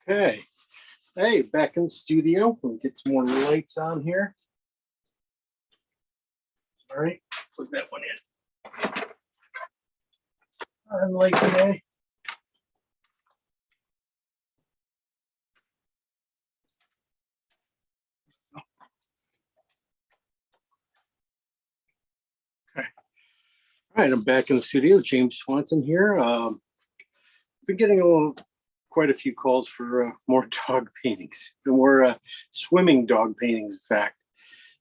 Okay. Hey, back in the studio. We'll get some more lights on here. All right, put that one in. On light today. Okay. All right, I'm back in the studio. James Swanson here. Been getting quite a few calls for more dog paintings, more swimming dog paintings, in fact.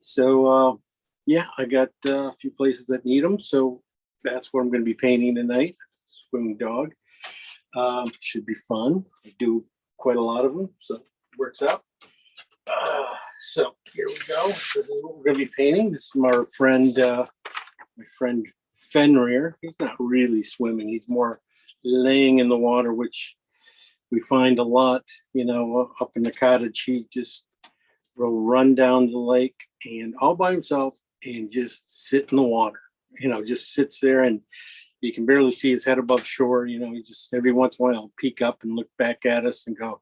So yeah, I got a few places that need them. So that's what I'm going to be painting tonight. Swimming dog. Should be fun. I do quite a lot of them, so it works out. So here we go. This is what we're going to be painting. This is my friend Fenrir. He's not really swimming. He's more laying in the water, which we find a lot, up in the cottage. He just will run down the lake and all by himself and just sit in the water, just sits there and you can barely see his head above shore. He just every once in a while he'll peek up and look back at us and go,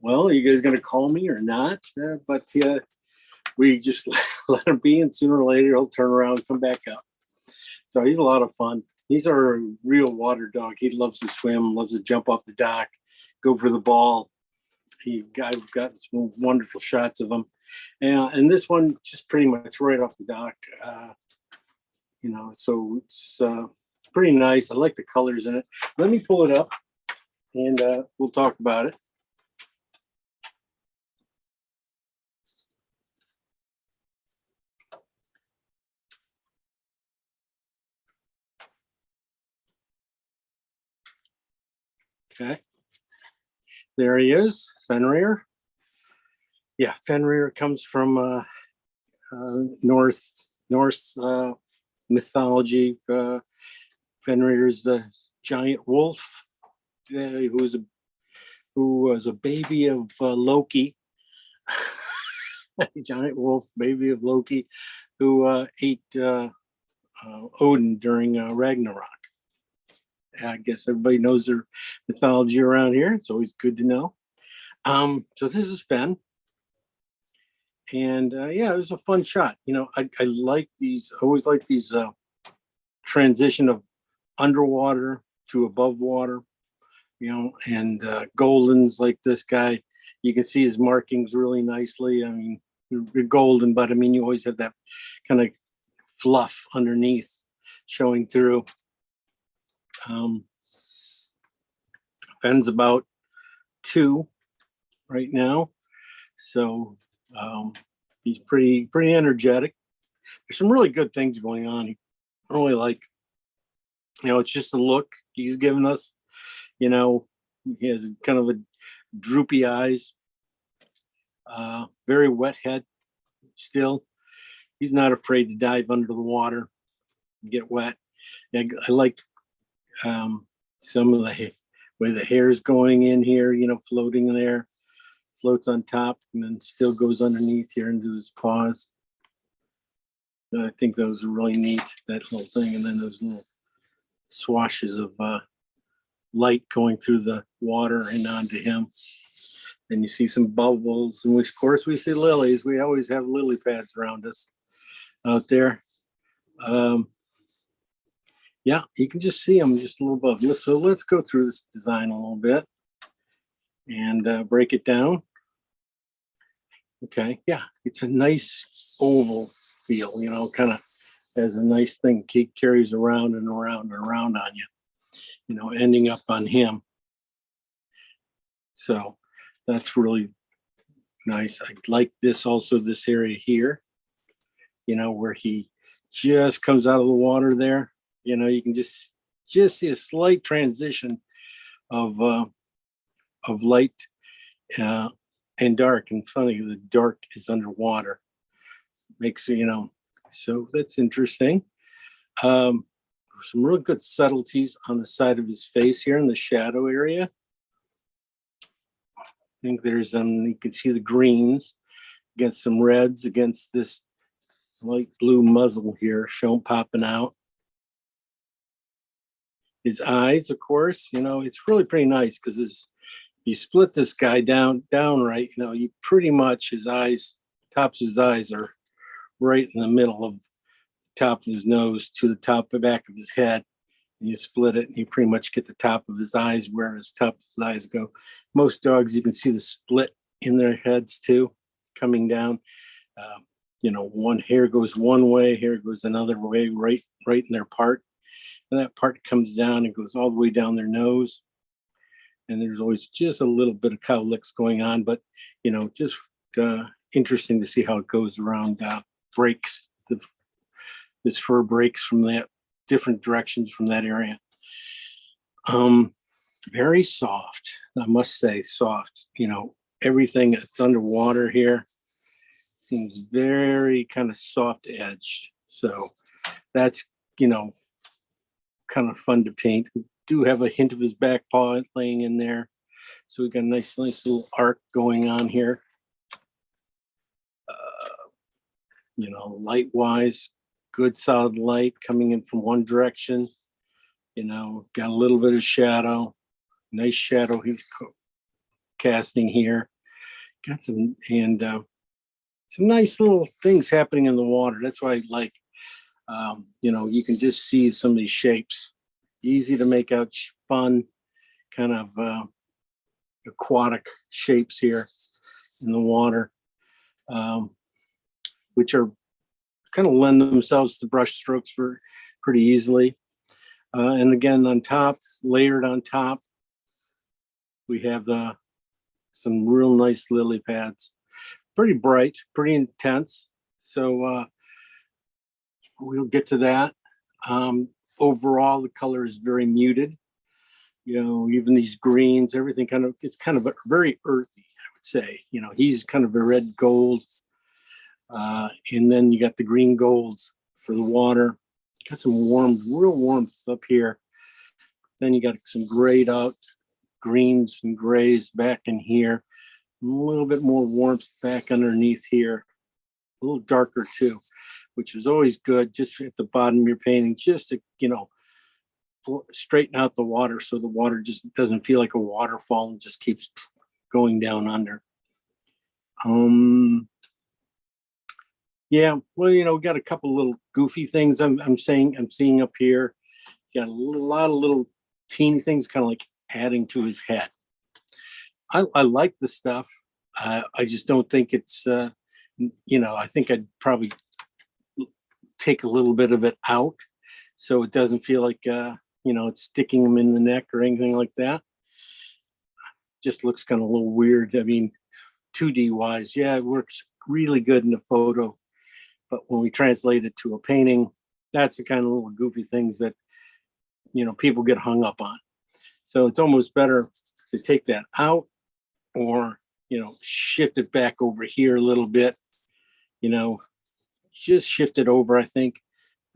well, are you guys going to call me or not? But we just let him be, and sooner or later he'll turn around and come back up. So he's a lot of fun. He's our real water dog. He loves to swim, loves to jump off the dock, go for the ball. I've got some wonderful shots of him. And this one just pretty much right off the dock. So it's pretty nice. I like the colors in it. Let me pull it up and we'll talk about it. Okay. There he is, Fenrir. Yeah, Fenrir comes from Norse mythology. Fenrir is the giant wolf who was a baby of Loki. Giant wolf, baby of Loki, who ate Odin during Ragnarok. I guess everybody knows their mythology around here. It's always good to know. So this is Fen. And yeah, it was a fun shot. I like these, I always like these transition of underwater to above water, and Goldens like this guy. You can see his markings really nicely. I mean, they're golden, but I mean, you always have that kind of fluff underneath showing through. Fen's about 2 right now, so he's pretty energetic. There's some really good things going on. I really like, it's just the look he's given us. He has kind of a droopy eyes, very wet head still. He's not afraid to dive under the water and get wet. I like some of the way the hair's going in here, floating in there, floats on top and then still goes underneath here into his paws. I think those are really neat, that little thing. And then those little swashes of light going through the water and onto him. And you see some bubbles, and which of course we see lilies. We always have lily pads around us out there. Yeah, you can just see them just a little above. So let's go through this design a little bit and break it down. Okay, yeah, it's a nice oval feel, kind of as a nice thing carries around and around and around on you, ending up on him. So that's really nice. I like this also, this area here, where he just comes out of the water there. You can just see a slight transition of light and dark. And funny, the dark is underwater. Makes so that's interesting. Some real good subtleties on the side of his face here in the shadow area. I think there's you can see the greens against some reds against this light blue muzzle here popping out. His eyes, of course, it's really pretty nice because his you split this guy down right, you know, you pretty much his eyes, tops of his eyes are right in the middle of the top of his nose to the top of the back of his head. And you split it and you pretty much get the top of his eyes where his top of his eyes go. Most dogs, you can see the split in their heads too, coming down. You know, one hair goes one way, hair goes another way, right in their part. And that part comes down and goes all the way down their nose. And there's always just a little bit of cowlicks going on, but you know, just interesting to see how it goes around, breaks. This fur breaks from that different directions from that area. Very soft, I must say, soft. You know, everything that's underwater here seems very kind of soft edged. So that's, you know, kind of fun to paint. We do have a hint of his back paw laying in there. So we got a nice little arc going on here. You know, light wise, good solid light coming in from one direction. You know, got a little bit of shadow, nice shadow he's casting here. Got some, and some nice little things happening in the water. That's why I like, you know, you can just see some of these shapes. Easy to make out, fun, kind of aquatic shapes here in the water, which are kind of lend themselves to brush strokes for pretty easily. And again, on top, layered on top, we have some real nice lily pads. Pretty bright, pretty intense. So we'll get to that. Overall, the color is very muted. You know, even these greens, everything kind of, it's kind of very earthy, I would say. You know, he's kind of a red gold. And then you got the green golds for the water. Got some real warmth up here. Then you got some grayed out greens and grays back in here. A little bit more warmth back underneath here. A little darker too, which is always good just at the bottom of your painting, just to, you know, straighten out the water so the water just doesn't feel like a waterfall and just keeps going down under. Yeah, well, you know, we got a couple little goofy things I'm seeing up here. Got a lot of little teeny things kind of like adding to his head. I like the stuff. I just don't think it's, you know, I think I'd probably take a little bit of it out so it doesn't feel like, you know, it's sticking him in the neck or anything like that. Just looks kind of a little weird. I mean, 2D wise, yeah, it works really good in the photo. But when we translate it to a painting, that's the kind of little goofy things that, you know, people get hung up on. So it's almost better to take that out or, you know, shift it back over here a little bit, you know, just shift it over, I think,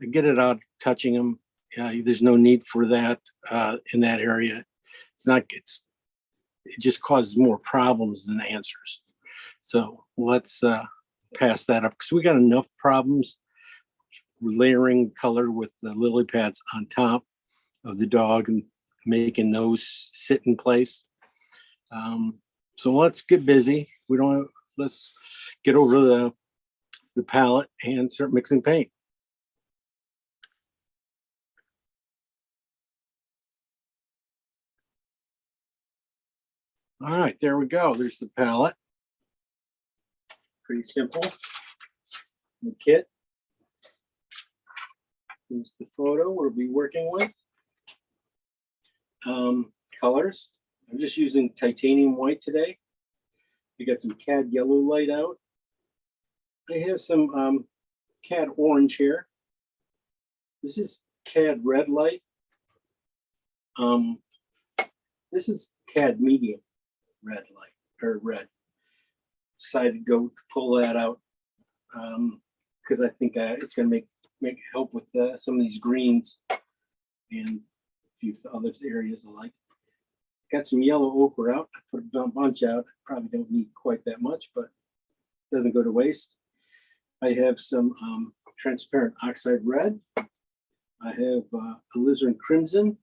and get it out touching them. There's no need for that in that area. It just causes more problems than answers. So let's pass that up because we got enough problems layering color with the lily pads on top of the dog and making those sit in place. So let's get busy. Let's get over the palette and start mixing paint. All right, there we go. There's the palette. Pretty simple. The kit. Here's the photo we'll be working with. Colors. I'm just using titanium white today. We got some cad yellow light out. I have some cad orange here. This is cad red light. This is cad medium red light, or red. Decided to go to pull that out because I think it's going to make help with some of these greens and a few other areas I like. Got some yellow ochre out. I put a bunch out. Probably don't need quite that much, but it doesn't go to waste. I have some transparent oxide red. I have alizarin crimson,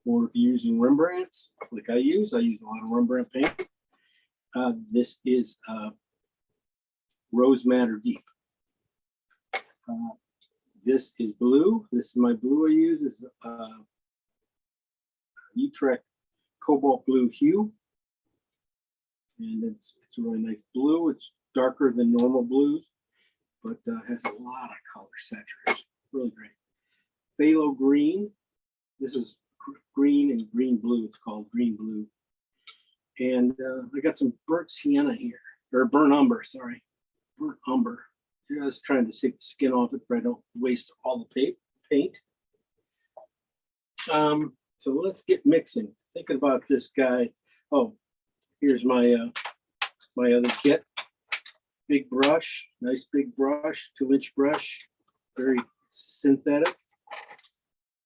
or if you're using Rembrandts, like I use a lot of Rembrandt paint. This is Rose Madder Deep. This is blue. This is my blue I use. Is Utrecht Cobalt Blue Hue. And it's a really nice blue. It's darker than normal blues, but has a lot of color saturation. Really great. Phthalo green. This is green and green blue. It's called green blue. And I got some burnt sienna here, or burnt umber, sorry. Burnt umber. Just trying to take the skin off it so I don't waste all the paint. So let's get mixing. Thinking about this guy. Oh, here's my my other kit. Big brush, nice big brush, 2-inch brush, very synthetic.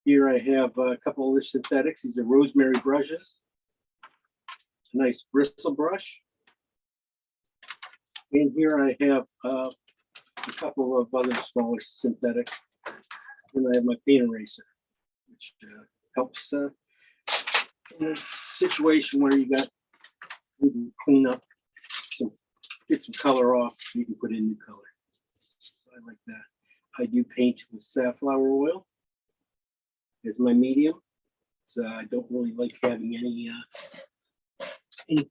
Here I have a couple of the synthetics. These are rosemary brushes. A nice bristle brush. And here I have a couple of other smaller synthetics. And I have my paint eraser, which helps in a situation where you can clean up, get some color off, you can put in new color. So I like that. I do paint with safflower oil as my medium. So I don't really like having any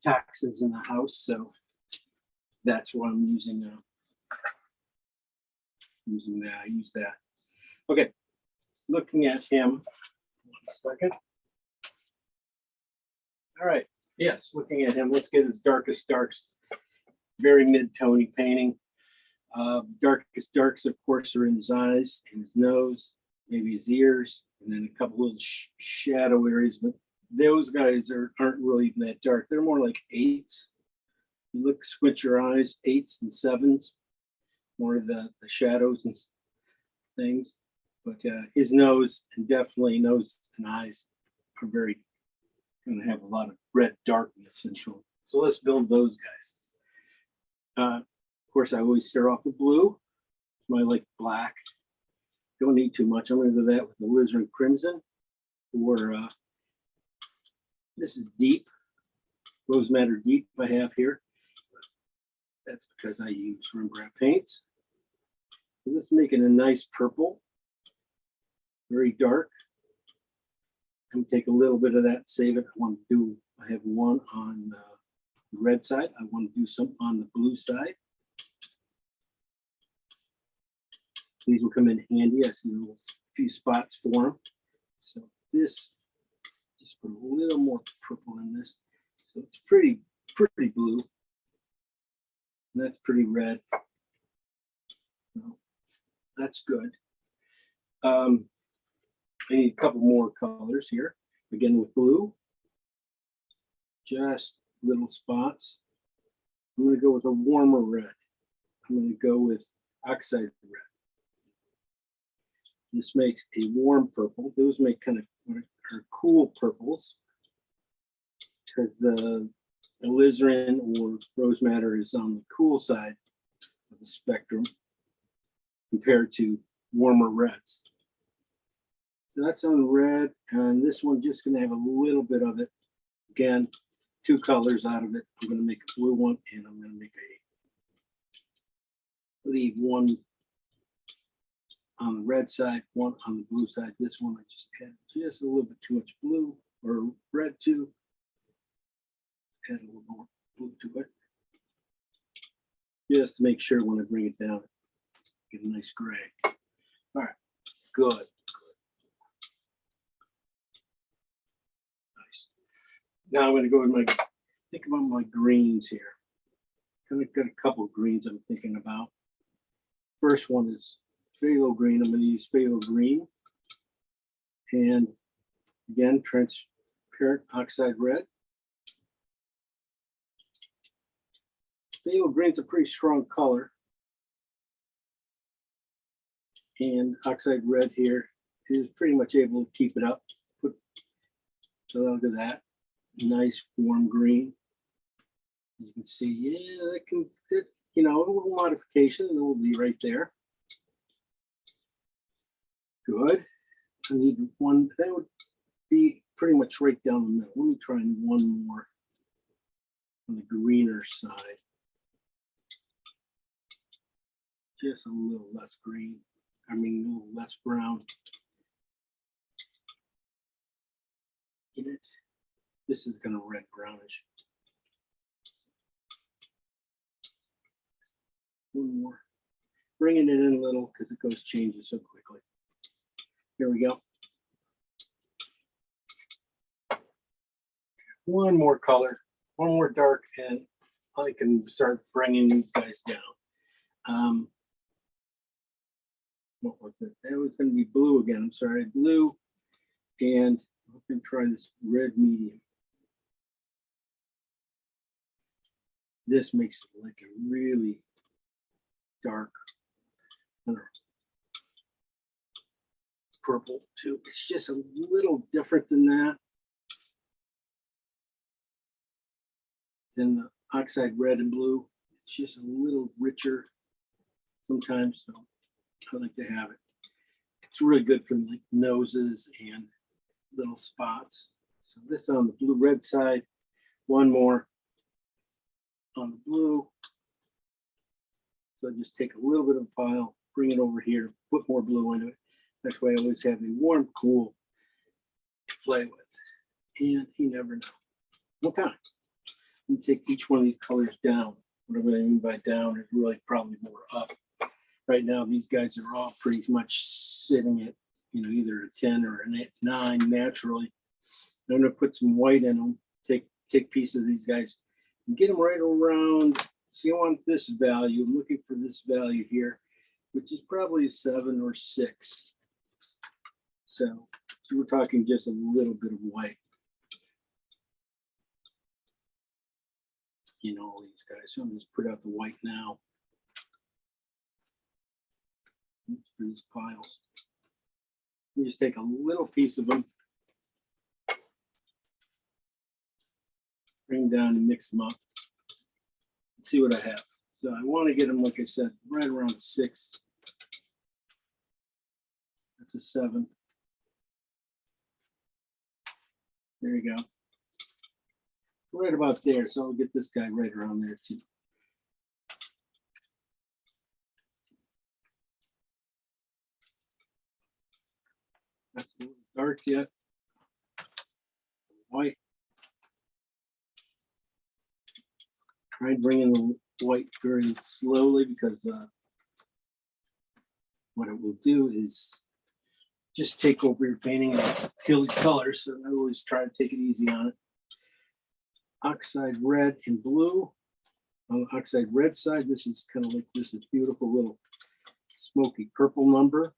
toxins in the house, so that's what I'm using now. I use that. Okay, looking at him. 1 second. All right. Yes, looking at him. Let's get his darkest darks. Very mid-tony painting. Darkest darks, of course, are in his eyes, in his nose, maybe his ears, and then a couple little shadow areas. But those guys aren't really even that dark. They're more like 8s. You look, squint your eyes, 8s and 7s. More of the shadows and things. But his nose, and definitely nose and eyes, are very going to have a lot of red darkness into them. So let's build those guys. Of course, I always start off with blue. I like black. Don't need too much. I'm going to do that with the alizarin crimson. Or this is deep, Rose Madder Deep I have here. That's because I use Rembrandt paints. So this is making a nice purple, very dark. I'm going to take a little bit of that, save it. I have one on the red side. I want to do some on the blue side. These will come in handy. I see a few spots for them. So this, just put a little more purple in this. So it's pretty blue. And that's pretty red. So that's good. I need a couple more colors here. Again with blue. Just little spots. I'm going to go with a warmer red. I'm going to go with oxide red. This makes a warm purple. Those make kind of are cool purples because the alizarin or rose madder is on the cool side of the spectrum compared to warmer reds. So that's on red, and this one just going to have a little bit of it. Again, 2 colors out of it. I'm going to make a blue one, and I'm going to leave one on the red side, one on the blue side. This one I just had just a little bit too much blue or red to. Add a little more blue to it. Just to make sure when I bring it down, get a nice gray. All right, good. Nice. Now I'm going to go with think about my greens here. I've got a couple of greens I'm thinking about. First one is phthalo green. I'm going to use phthalo green. And again, transparent oxide red. Phthalo green's a pretty strong color. And oxide red here is pretty much able to keep it up. So look at that. Nice warm green. You can see, yeah, that can, a little modification and it will be right there. Good. I need one, that would be pretty much right down the middle. Let me try one more on the greener side. Just a little less green. I mean, a little less brown in it. This is kind of red brownish. One more. Bringing it in a little because it goes changes so quickly. Here we go. One more color, one more dark, and I can start bringing these guys down. What was it? That was going to be blue again. I'm sorry, blue. And I'm going to try this red medium. This makes it like a really dark, I don't know, purple too. It's just a little different than that. Than the oxide red and blue. It's just a little richer sometimes, so I like to have it. It's really good for like noses and little spots. So this on the blue red side, one more on the blue. So I just take a little bit of a pile, bring it over here, put more blue into it. That's why I always have a warm, cool to play with. And you never know. Okay. You take each one of these colors down. Whatever I mean by down is really probably more up. Right now, these guys are all pretty much sitting at, you know, either a 10 or a 9 naturally. I'm going to put some white in them, take pieces of these guys and get them right around. So you want this value. I'm looking for this value here, which is probably a 7 or 6. So we're talking just a little bit of white. You know, all these guys. So I'm just put out the white now. For these piles. You just take a little piece of them, bring down and mix them up. Let's see what I have. So I want to get them, like I said, right around 6. That's a 7. There you go. Right about there. So I'll get this guy right around there too. That's a little dark yet. White. Try bringing the white very slowly because what it will do is just take over your painting and kill your colors. So I always try to take it easy on it. Oxide red and blue. On the oxide red side, this is kind of like this is beautiful little smoky purple number.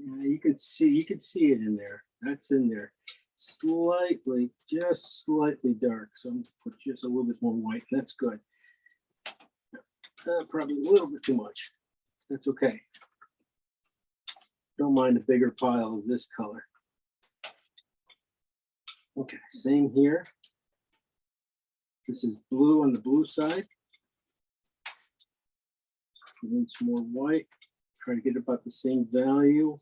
Yeah, you can see it in there. That's in there. Slightly, just slightly dark. So I'm going to put just a little bit more white. That's good. Probably a little bit too much. That's okay. Don't mind a bigger pile of this color. Okay, same here. This is blue on the blue side. Need some more white. Try to get about the same value.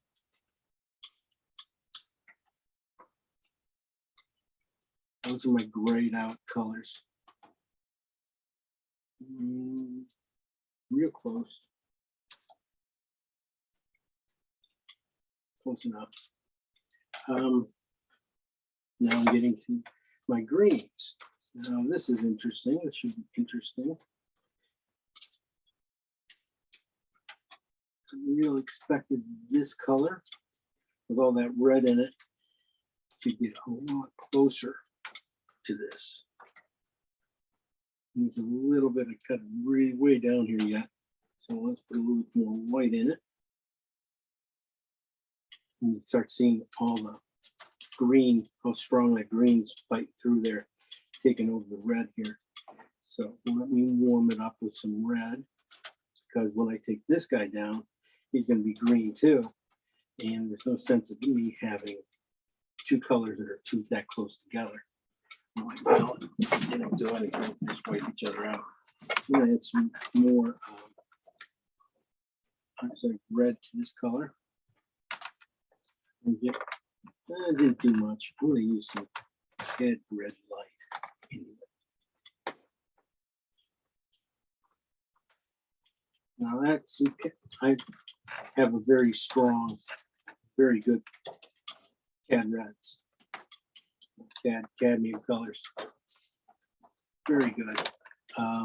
Those are my grayed out colors. Real close. Close enough. Now I'm getting to my greens. Now this is interesting. This should be interesting. I really expected this color with all that red in it to get a lot closer to this. Needs a little bit of cut really way down here yet. So let's put a little bit more white in it. And you start seeing all the green, how strong that green's bite through there, taking over the red here. So let me warm it up with some red, because when I take this guy down, he's going to be green too. And there's no sense of me having two colors that are that close together. On my palette, they don't do anything, they just wipe each other out. I'm going to add some more oxide red to this color. And get, I didn't do much. I'm going to use some cad red light. Anyway. Now that's okay. I have a very strong, very good cad reds, cadmium colors. Very good. A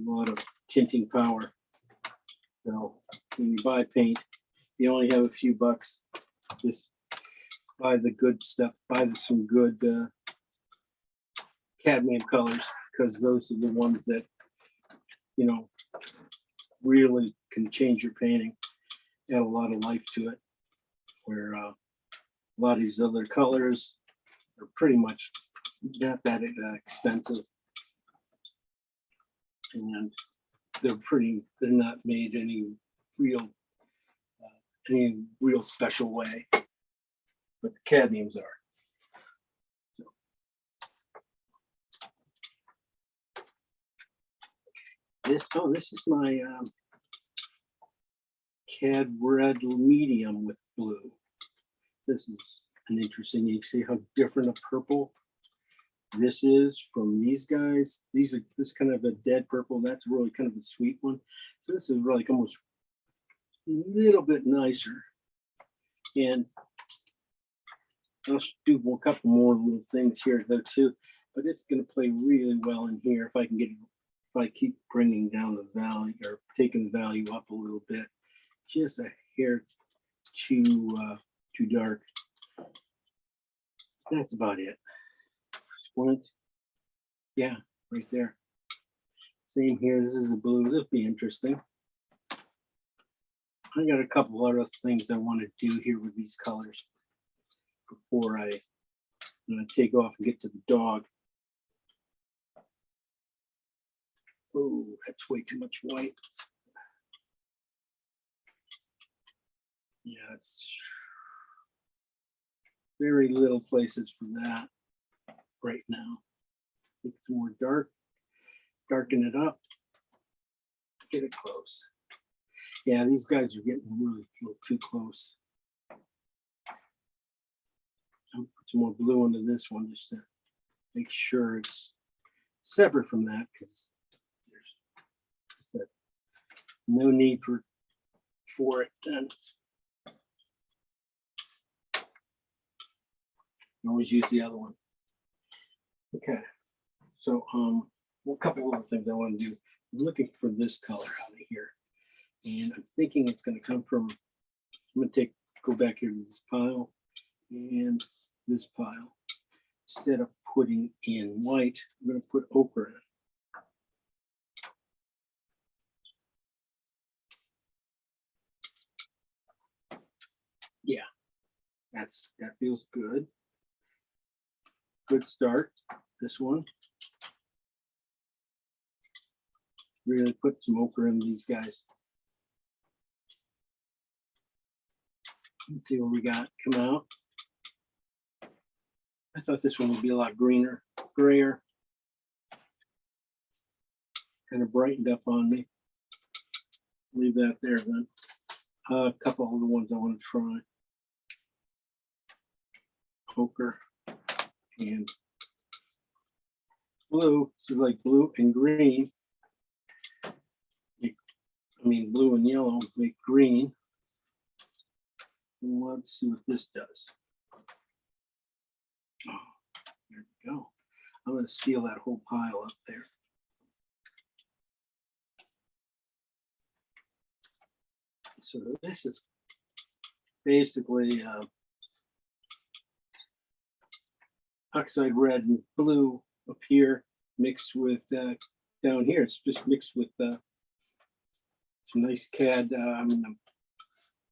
lot of tinting power. So when you buy paint, you only have a few bucks. Just buy the good stuff. Buy some good cadmium colors, because those are the ones that, you know, really can change your painting, add a lot of life to it. Where a lot of these other colors are pretty much not that expensive, and they're not made any real special way, but the cadmiums are. So. This is my cad red medium with blue. This is an interesting. You see how different a purple this is from these guys. This kind of a dead purple. That's really kind of a sweet one. So this is really almost a little bit nicer. And I'll do a couple more little things here though too. But it's going to play really well in here if I can get. If I keep bringing down the value or taking the value up a little bit, just a hair too dark. That's about it. Squint. Yeah, right there. Same here. This is a blue. This will be interesting. I got a couple other things I want to do here with these colors before I take off and get to the dog. Oh, that's way too much white. Yeah, it's very little places for that right now. Make it more dark, darken it up, get it close. Yeah, these guys are getting really a little too close. I'll put some more blue into this one just to make sure it's separate from that, because there's no need for it then. Always use the other one. Okay, so a couple of things I want to do. I'm looking for this color out of here, and I'm thinking it's going to come from. I'm going to go back here to this pile and this pile. Instead of putting in white, I'm going to put ochre in. Yeah, that feels good. Good start. This one. Really put some ochre in these guys. Let's see what we got come out. I thought this one would be a lot greener, grayer. Kind of brightened up on me. Leave that there then. A couple of the ones I want to try. Ochre and blue. So like blue and green. Blue and yellow make green. And let's see what this does. Oh, there we go. I'm going to steal that whole pile up there. So this is basically oxide red and blue up here mixed with down here. It's just mixed with some nice cad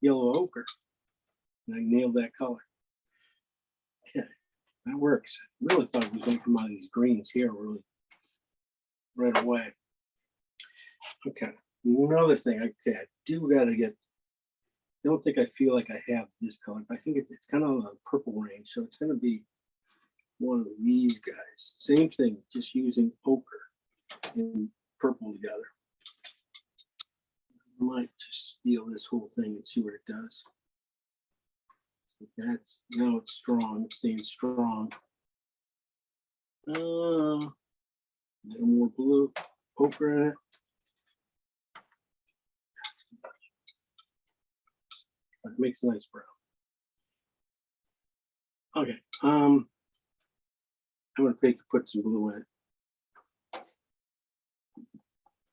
yellow ochre. And I nailed that color. Okay, that works. I really thought it was going to come out of these greens here really right away. Okay, another thing. Okay, I do got to get. I don't think I feel like I have this color, but I think it's kind of a purple range, so it's going to be one of these guys. Same thing, just using ochre and purple together. I might just steal this whole thing and see what it does. That's now it's strong, it's staying strong. A little more blue ochre in it. It makes a nice brown. Okay, I'm gonna put some blue in it.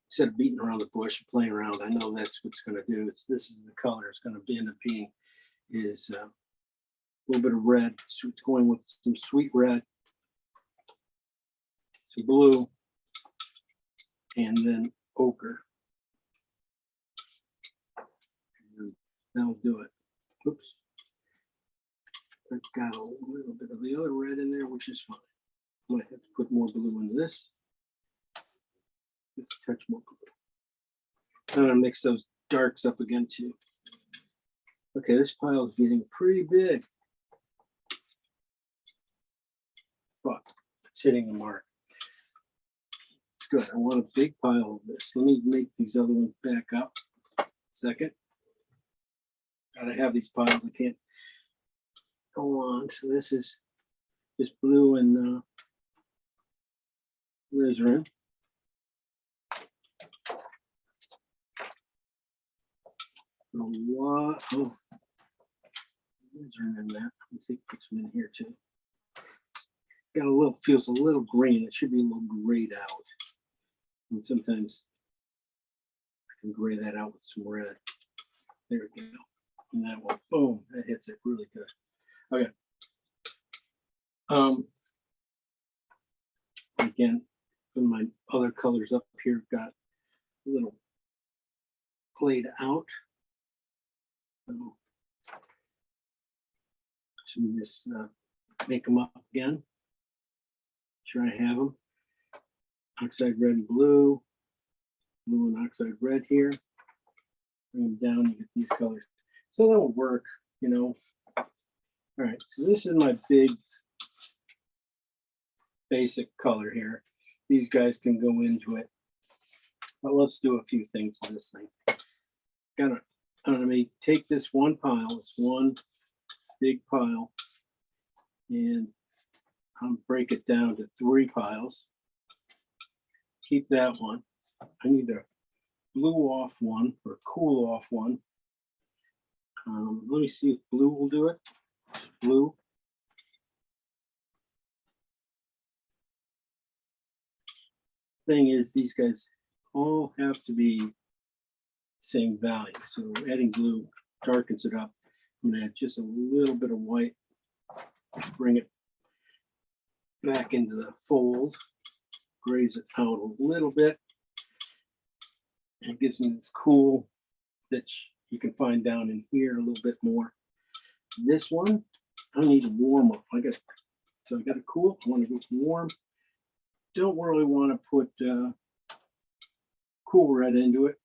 Instead of beating around the bush and playing around, I know that's what's gonna do. This is the color it's gonna end up being is a little bit of red. So it's going with some sweet red, some blue, and then ochre. And that'll do it. Oops. I've got a little bit of the other red in there, which is fine. I might have to put more blue in this. Just a touch more blue. I'm gonna mix those darks up again too. Okay, this pile is getting pretty big, but it's hitting the mark. It's good. I want a big pile of this. Let me make these other ones back up. Second. Gotta have these piles. I can't go on. So this is just blue and alizarin. A lot of alizarin in that. Let me put some in here too. Got a little, feels a little green. It should be a little grayed out. And sometimes I can gray that out with some red. There we go. And that one, boom, that hits it really good. Okay. Again, my other colors up here got a little played out. So just make them up again. Sure, I have them. Oxide red and blue, blue and oxide red here. Bring them down, you get these colors. So that will work, you know. All right, so this is my big basic color here. These guys can go into it. But let's do a few things to this thing. I'm gonna take this one pile, this one big pile, and I'll break it down to 3 piles. Keep that one. I need a blue off one or cool off one. Let me see if blue will do it. Blue. Thing is, these guys all have to be same value. So adding blue darkens it up. I'm gonna add just a little bit of white, bring it back into the fold, graze it out a little bit. It gives me this cool that you can find down in here a little bit more. This one, I need a warm up. I got a cool. I want to go warm. Don't really want to put cool red into it.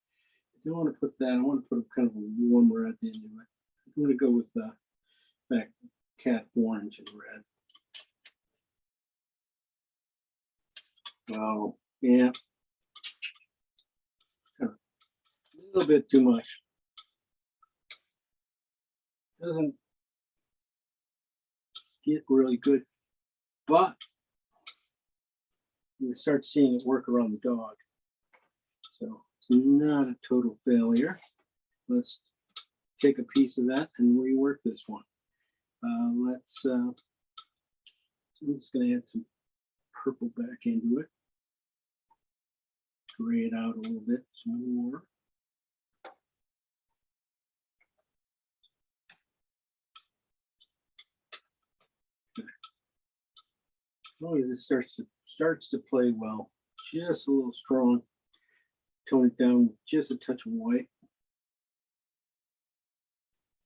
I don't want to put that. I want to put a kind of a warm red into it. I'm going to go with that cat orange and red. Oh, yeah. A little bit too much. Doesn't get really good, but you start seeing it work around the dog. So it's not a total failure. Let's take a piece of that and rework this one. I'm just going to add some purple back into it. Gray it out a little bit some more. As long as it starts to play well, just a little strong. Tone it down just a touch of white.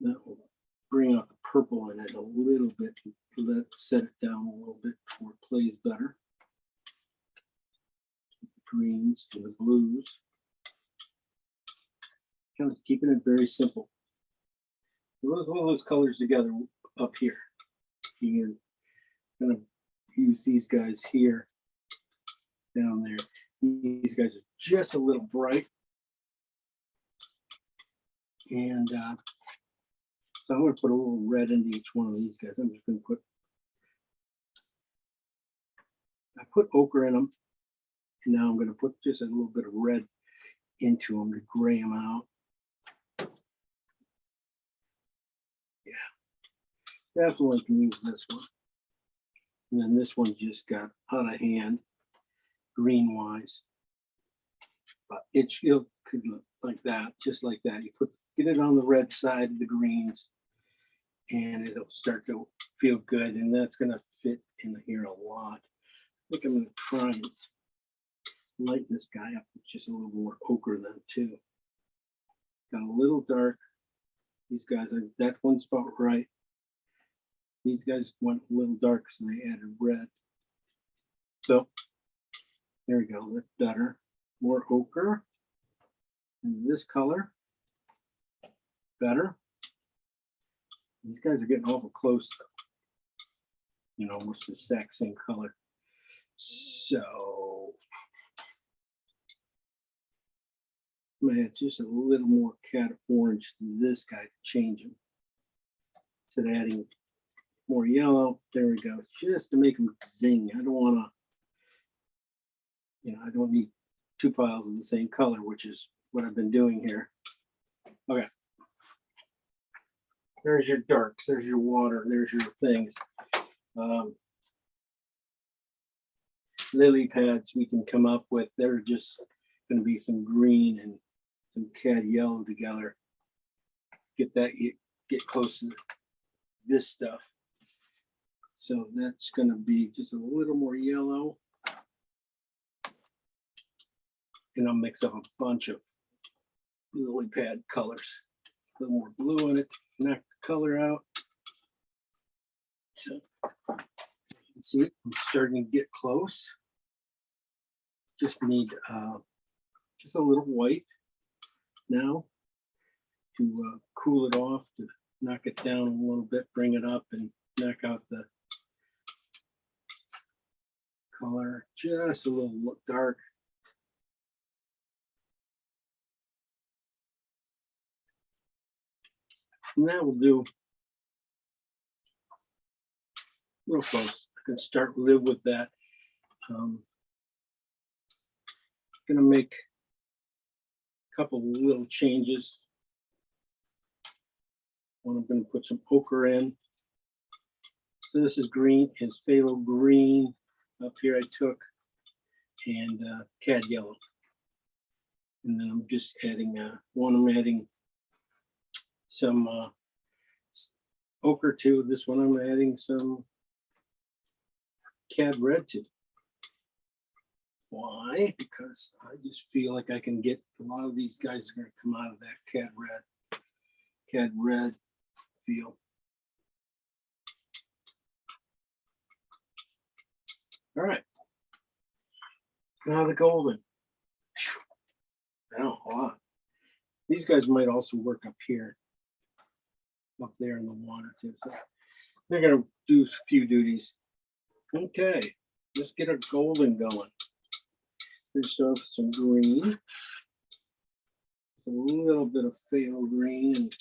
That will bring out the purple in it a little bit. Set it down a little bit before it plays better. Greens to the blues. Kind of keeping it very simple. All those colors together up here. You can kind of use these guys here, down there. These guys are just a little bright. And so I'm going to put a little red into each one of these guys. I'm just going to I put ochre in them. And now I'm going to put just a little bit of red into them to gray them out. Yeah, definitely can use this one. And then this one just got out of hand, green wise. But it could look like that, just like that. You get it on the red side of the greens, and it'll start to feel good. And that's going to fit in here a lot. I think I'm going to try and lighten this guy up with just a little more ochre then too. Got a little dark. These guys are, that one's about right. These guys went a little dark, so they added red. So there we go. That's better. More ochre. And this color, better. These guys are getting awful close, though. You know, almost the exact same color. So I'm gonna add just a little more cat orange to this guy to change him. Instead of adding more yellow, there we go, just to make them zing. I don't want to, you know, I don't need two piles of the same color, which is what I've been doing here. Okay. There's your darks, there's your water, there's your things. Lily pads we can come up with, they're just going to be some green and some cad yellow together. Get close to this stuff. So that's going to be just a little more yellow. And I'll mix up a bunch of lily pad colors. A little more blue in it to knock the color out. So you can see I'm starting to get close. Just need just a little white now to cool it off, to knock it down a little bit, bring it up and knock out the color just a little dark. And that will do real close. I can start live with that. Gonna make a couple little changes. One, I'm gonna put some ochre in. So this is green, is phthalo green. Up here I took, and cad yellow. And then I'm just adding I'm adding some ochre to. This one I'm adding some cad red to. Why? Because I just feel like I can get a lot of these guys are going to come out of that cad red feel. All right. Now the golden. Oh, wow. These guys might also work up here, up there in the water too. So they're going to do a few duties. Okay, let's get our golden going. Let's start with some green. A little bit of phthalo green, and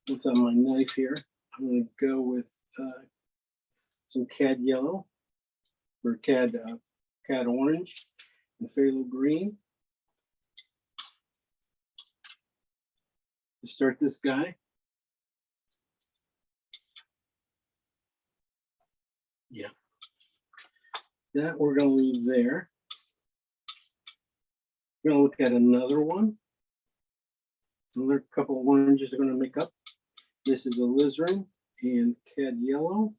what's on my knife here? I'm going to go with some cad yellow or cad orange and phthalo green to start this guy. Yeah, that we're going to leave there. We're going to look at another one. Another couple of oranges are going to make up. This is alizarin and cad yellow.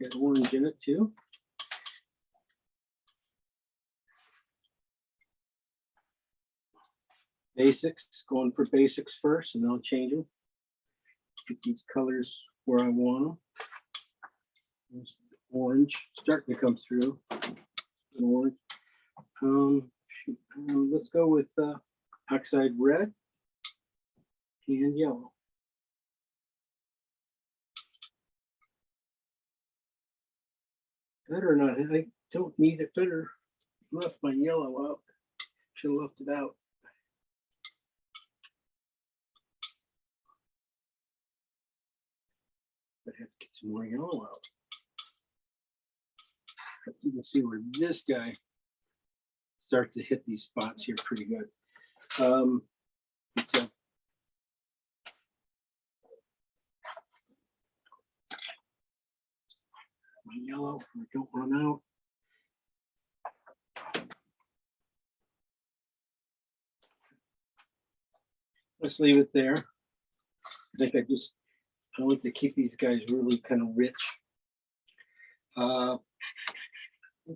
Got orange in it too. Basics, going for basics first, and I'll change them. Get these colors where I want them. There's the orange starting to come through. Orange. Let's go with oxide red and yellow. Better or not, I don't need it better. Left my yellow out. Should have left it out. some more yellow out. You can see where this guy starts to hit these spots here pretty good. It's my yellow, so I don't run out. Let's leave it there. I think I like to keep these guys really kind of rich.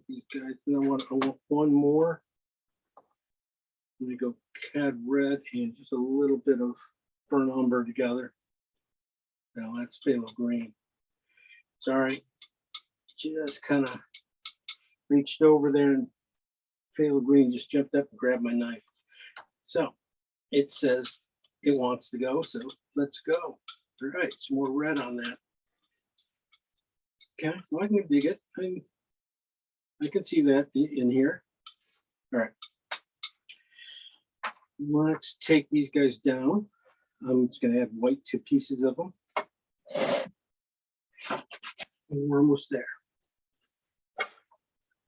These guys, and I want one more. I'm gonna go cad red and just a little bit of burnt umber together. Now that's phthalo green. Sorry, just kind of reached over there and phthalo green just jumped up and grabbed my knife. So it says it wants to go, so let's go. All right, some more red on that. Okay, well, I can dig it. I can see that in here. All right. Let's take these guys down. I'm just going to add white to pieces of them. And we're almost there. I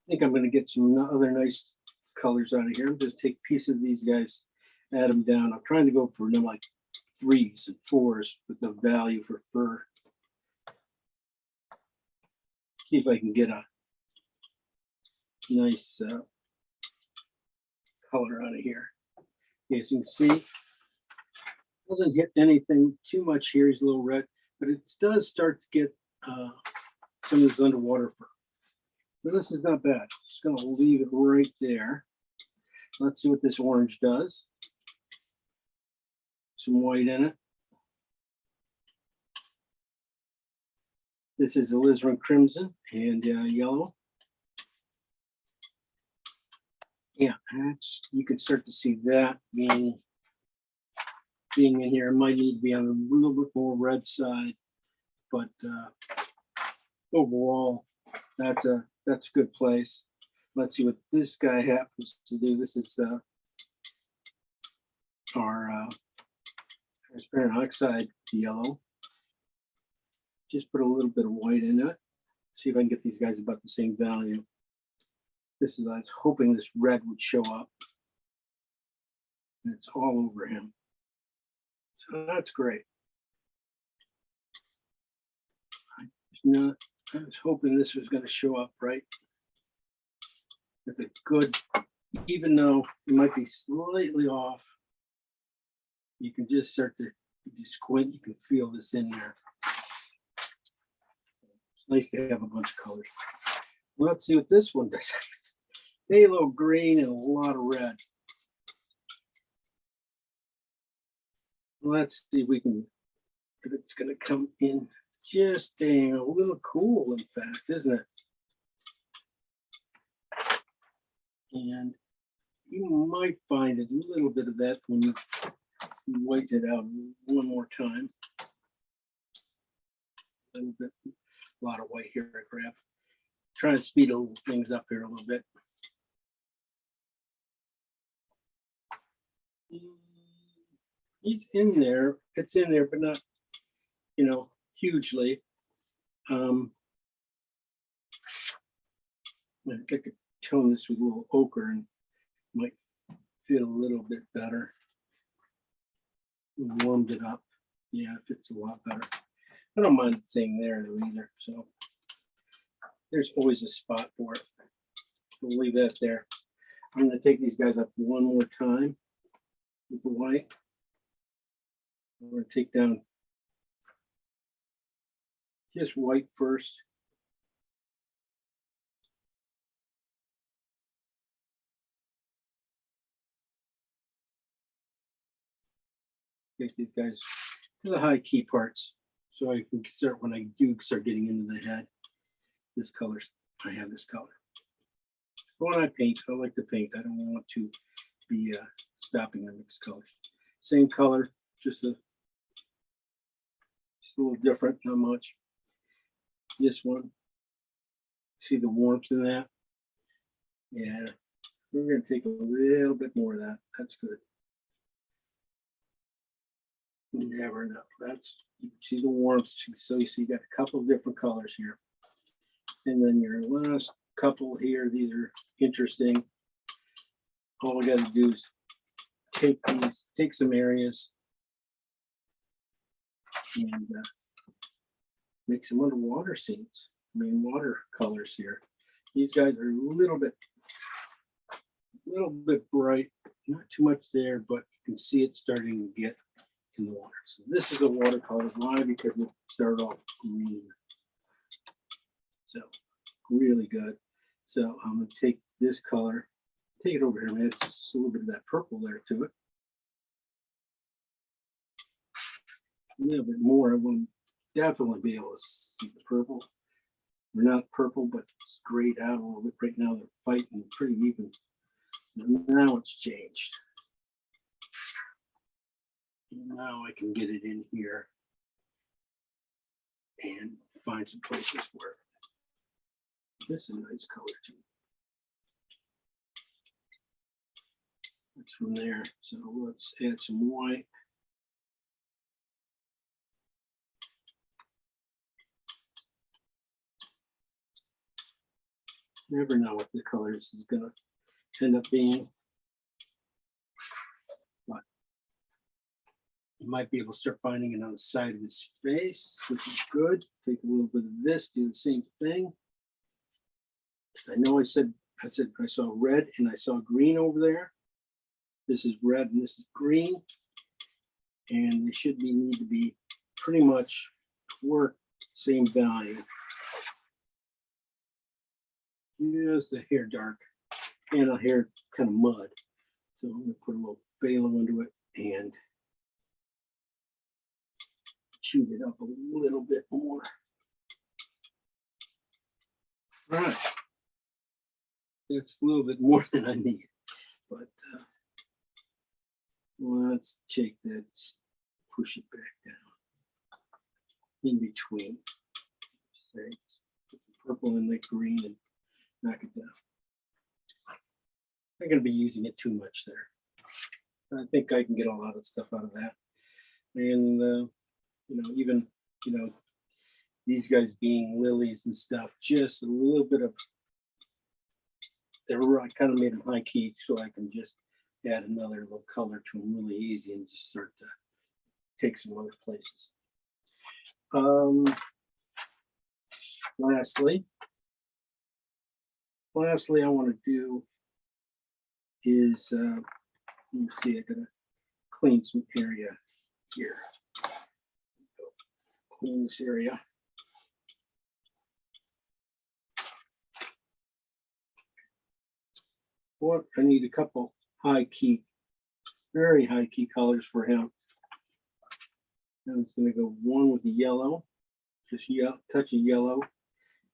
think I'm going to get some other nice colors out of here. Just take pieces of these guys, add them down. I'm trying to go for like 3s and 4s with the value for fur. See if I can get a nice color out of here. As you can see, doesn't get anything too much here. He's a little red, but it does start to get some of this underwater fur. So this is not bad. Just going to leave it right there. Let's see what this orange does. Some white in it. This is alizarin crimson and yellow. Yeah, you can start to see that being in here. It might need to be on a little bit more red side, but overall, that's a good place. Let's see what this guy happens to do. This is our transparent oxide yellow. Just put a little bit of white in it. See if I can get these guys about the same value. This is, I was hoping this red would show up. And it's all over him. So that's great. I was hoping this was going to show up right. It's a good, even though it might be slightly off, you can just start to, if you squint, you can feel this in there. It's nice to have a bunch of colors. Well, let's see what this one does. Phthalo green and a lot of red. Let's see if we can, if it's going to come in just dang a little cool, in fact, isn't it? And you might find a little bit of that when you white it out one more time. A little bit, a lot of white here I grab. Trying to speed things up here a little bit. It's in there, but not, hugely. I could tone this with a little ochre and might feel a little bit better. Warmed it up. Yeah, it fits a lot better. I don't mind staying there either. So there's always a spot for it. We'll leave that there. I'm going to take these guys up one more time with the white. We're going to take down just white first. Get these guys to the high key parts so I can start, when I do start getting into the head, this color, I have this color. When I paint, I like to paint. I don't want to be stopping the mixed colors. Same color, just a little different, not much. This one, see the warmth in that? Yeah, we're going to take a little bit more of that. That's good. You never know. That's, you can see the warmth. So you see you got a couple of different colors here. And then your last couple here, these are interesting. All we got to do is take some areas and make some underwater scenes. I mean, watercolors here. These guys are a little bit bright, not too much there, but you can see it starting to get in the water. So this is a watercolor. Why? Because it started off green. So really good. So I'm going to take this color, take it over here, man. It's just a little bit of that purple there to it. A little bit more. I want to definitely be able to see the purple. They're not purple, but it's grayed out a little bit. Right now they're fighting pretty even. Now it's changed. Now I can get it in here and find some places where this is a nice color too. That's from there. So let's add some white. Never know what the colors is going to end up being. But you might be able to start finding it on the side of his face, which is good. Take a little bit of this, do the same thing. I know I said I saw red and I saw green over there. This is red and this is green. And they should need to be pretty much work same value. Just a hair dark and a hair kind of mud. So I'm going to put a little phthalo into it and shoot it up a little bit more. All right. That's a little bit more than I need, but let's take that, push it back down in between. Say, put the purple and the green and knock it down. I'm going to be using it too much there. I think I can get a lot of stuff out of that. And, you know, even, you know, these guys being lilies and stuff, just a little bit of, I kind of made them high key so I can just add another little color to them really easy and just start to take some other places. Lastly, I want to do is, let me see, I gotta clean some area here. Clean this area. What I need a couple high key, very high key colors for him. And it's going to go one with the yellow, just touch of yellow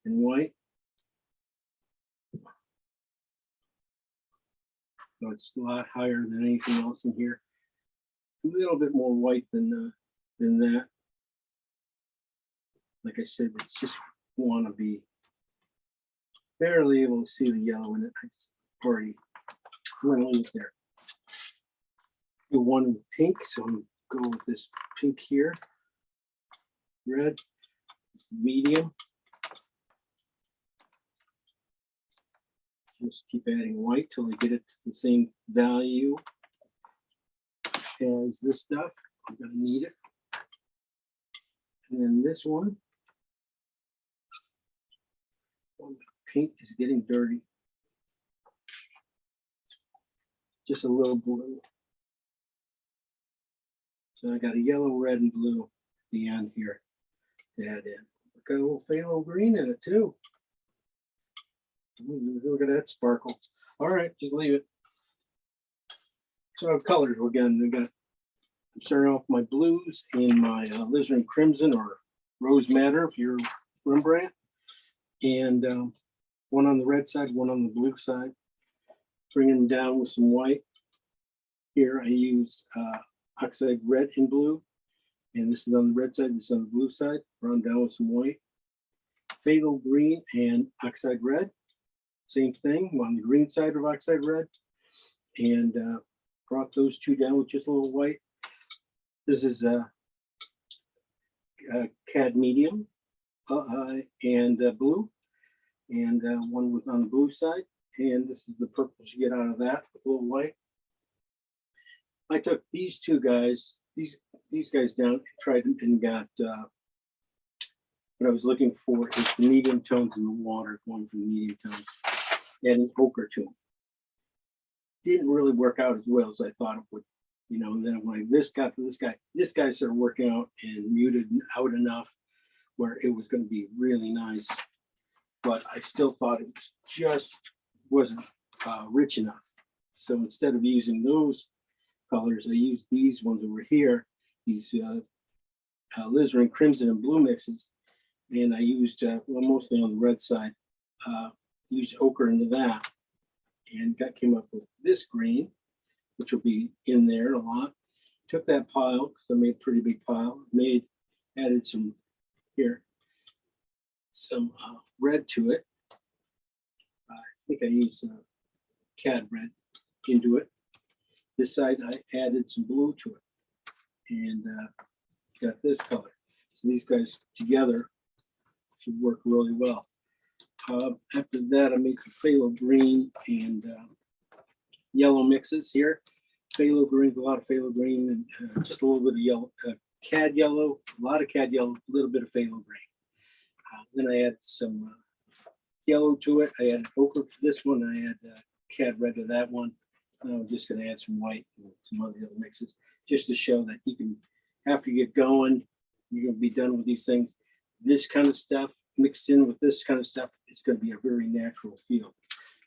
and white. So it's a lot higher than anything else in here. A little bit more white than that. Like I said, it's just want to be barely able to see the yellow in it. I just already went in there. Do one with pink, so I'm going to go with this pink here. Red, medium. Just keep adding white till I get it to the same value as this stuff. I'm going to need it. And then this one. Pink is getting dirty. Just a little blue. So I got a yellow, red, and blue at the end here to add in. Got a little phthalo green in it too. Look at that sparkle. All right, just leave it. So colors again, we got, I'm starting off my blues and my alizarin crimson or rose madder if you're Rembrandt, and one on the red side, one on the blue side. Bringing them down with some white. Here I use oxide red and blue, and this is on the red side, this is on the blue side. Run down with some white. Phthalo green and oxide red. Same thing on the green side of oxide red, and brought those two down with just a little white. This is a CAD medium and blue, and one with on the blue side. And this is the purples you get out of that with a little white. I took these two guys, these guys down, tried and got what I was looking for is the medium tones in the water, going from the medium tones, adding ochre to them. Didn't really work out as well as I thought it would, you know. And then when this got to this guy started working out and muted out enough where it was going to be really nice. But I still thought it was just wasn't rich enough. So instead of using those colors, I used these ones over here, these alizarin crimson and blue mixes, and I used well, mostly on the red side, used ochre into that, and came up with this green, which will be in there a lot. Took that pile because I made a pretty big pile. Added some here, some red to it. I think I used CAD red into it. This side I added some blue to it, and got this color. So these guys together should work really well. After that, I made some phthalo green and yellow mixes here. Phthalo green, a lot of phthalo green, and just a little bit of yellow, CAD yellow, a lot of CAD yellow, a little bit of phthalo green. Then I added some yellow to it. I added ochre to this one. I add CAD red to that one. I'm just going to add some white and some other mixes just to show that you can, after you get going, you're going to be done with these things. This kind of stuff mixed in with this kind of stuff is going to be a very natural feel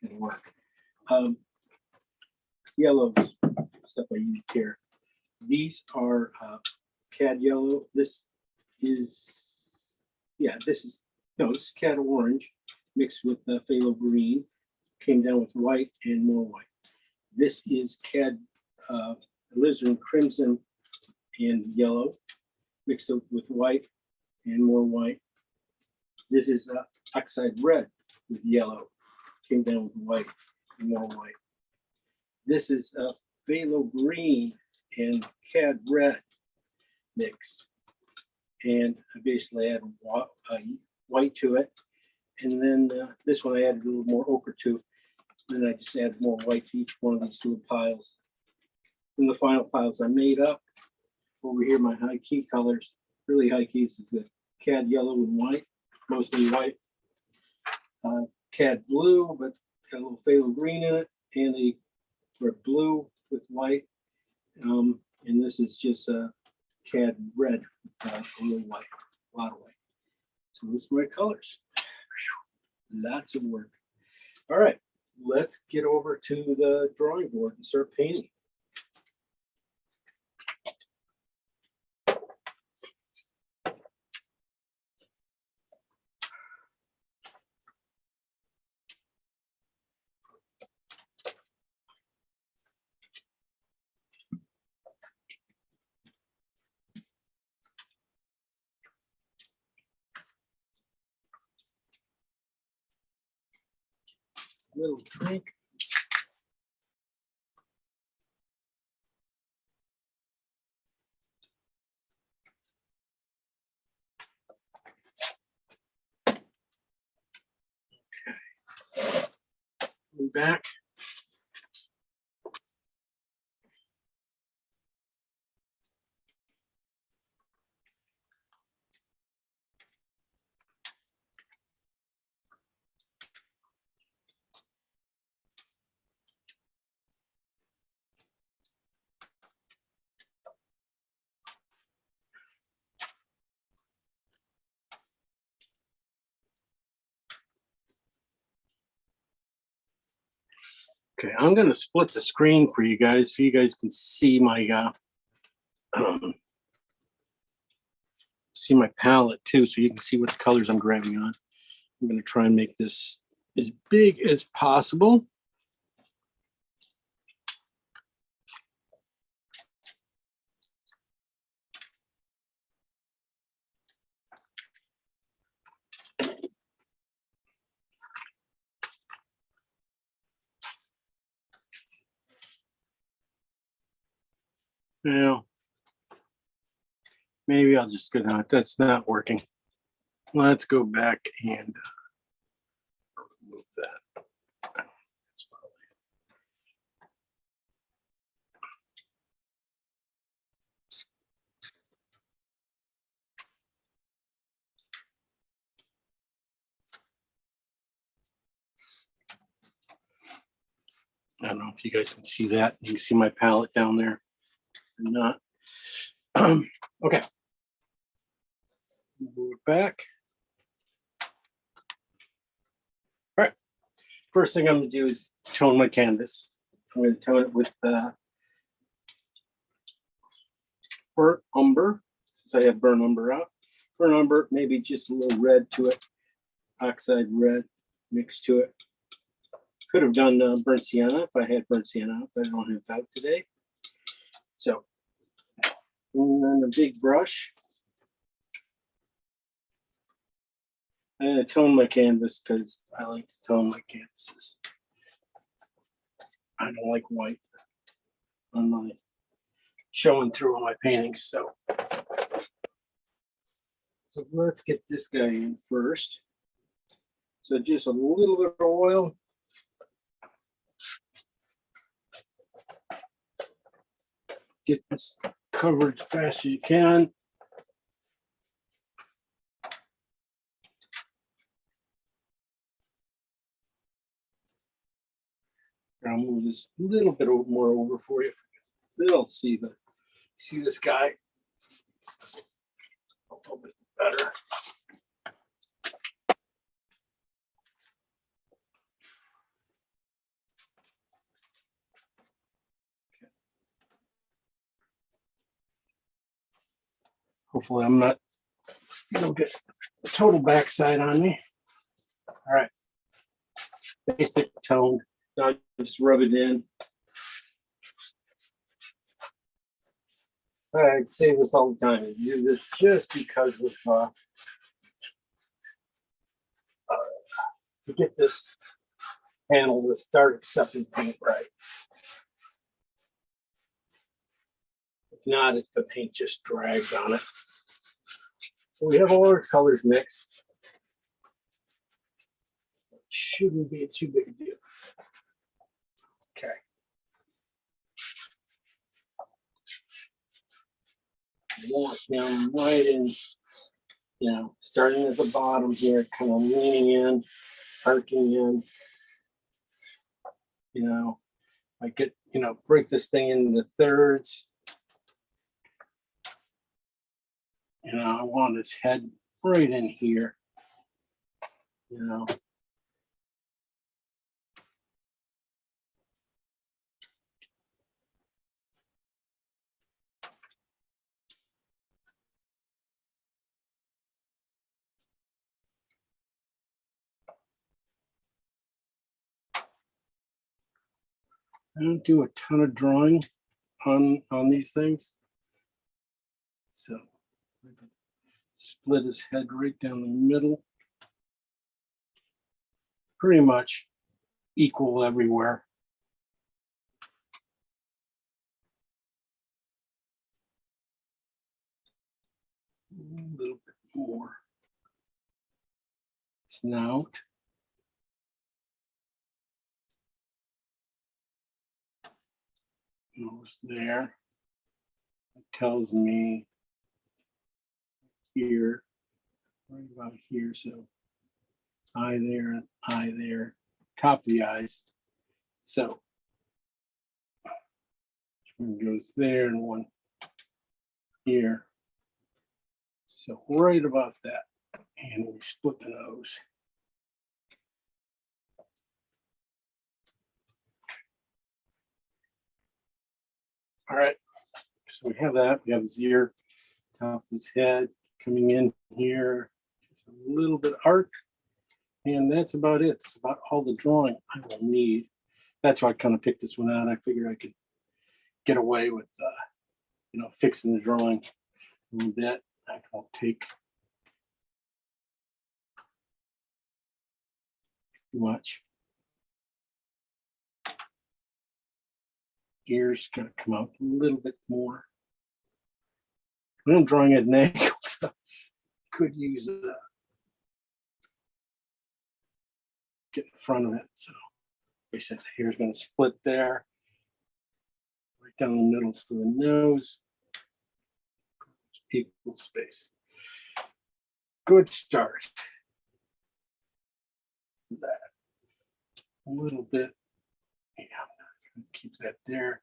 and work. Yellow stuff I used here. These are CAD yellow. This is CAD orange mixed with phthalo green. Came down with white and more white. This is CAD alizarin crimson and yellow mixed up with white and more white. This is oxide red with yellow. Came down with white and more white. This is phthalo green and CAD red mix. And I basically add white to it. And then this one I added a little more ochre to. Then I just add more white to each one of these little piles. And the final piles I made up over here, my high key colors, really high keys is the CAD yellow and white, mostly white. CAD blue, but got a little phthalo green in it, and a blue with white. And this is just CAD red, a little white, a lot of white. So those are my colors. Lots of work. All right, let's get over to the drawing board and start painting. Little drink. Okay. Back. Okay, I'm going to split the screen for you guys so you guys can see my palette too, so you can see what colors I'm grabbing on. I'm going to try and make this as big as possible. Now, Maybe I'll just go down. That's not working. Let's go back and remove that. That's probably- I don't know if you guys can see that. You can see my palette down there or not. Okay. Move it back. All right. First thing I'm going to do is tone my canvas. I'm going to tone it with burnt umber, since I have burnt umber out. Burnt umber, maybe just a little red to it, oxide red mixed to it. Could have done burnt sienna if I had burnt sienna, but I don't have that today. So, and then a big brush. I'm going to tone my canvas because I like to tone my canvases. I don't like white on my showing through on my paintings. So let's get this guy in first. So just a little bit of oil. Get this covered as fast as you can. I'll move this a little bit more over for you. They'll see this guy a little bit better. Hopefully I'm not, don't get the total backside on me. All right, basic tone. Now just rub it in. I say this all the time. I do this just because of to get this panel to start accepting paint right. If not, the paint just drags on it. So we have all our colors mixed. Shouldn't be too big a deal. Okay. Want them right in, starting at the bottom here, kind of leaning in, arcing in. I get, break this thing into thirds. I want his head right in here. I don't do a ton of drawing on these things. So split his head right down the middle. Pretty much equal everywhere. A little bit more. Snout. Nose there. It tells me here, right about here. So eye there and eye there, top of the eyes. So one goes there and one here. So right about that. And we split the nose. All right. So we have that. We have his ear, top of his head coming in here. Just a little bit arc. And that's about it. It's about all the drawing I will need. That's why I kind of picked this one out. I figured I could get away with, fixing the drawing a little bit. I won't take too much. Ears gonna come out a little bit more. I'm drawing at an angle, so could use get in front of it. So I said the hair's going to split there, right down the middle to the nose, equal space. Good start. That a little bit. Yeah, keep that there.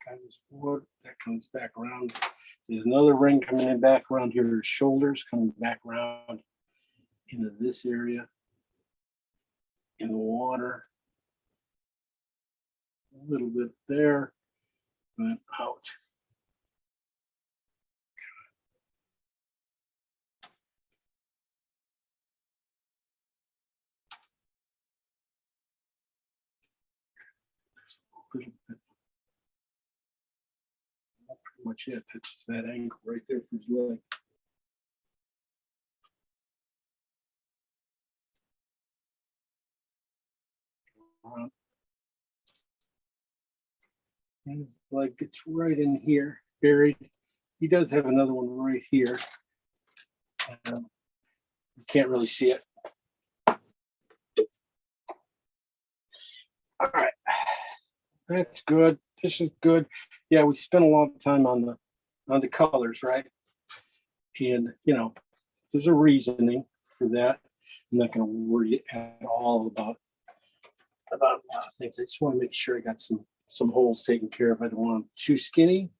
Kind of wood that comes back around. There's another ring coming in back around your shoulders, coming back around into this area in the water. A little bit there, and out. A little bit. Pretty much it. That's just that angle right there for his leg. His leg gets right in here, buried. He does have another one right here. You can't really see it. All right, that's good. This is good. Yeah, we spent a lot of time on the colors, right? And you know, there's a reasoning for that. I'm not going to worry at all about a lot of things. I just want to make sure I got some holes taken care of. I don't want them too skinny.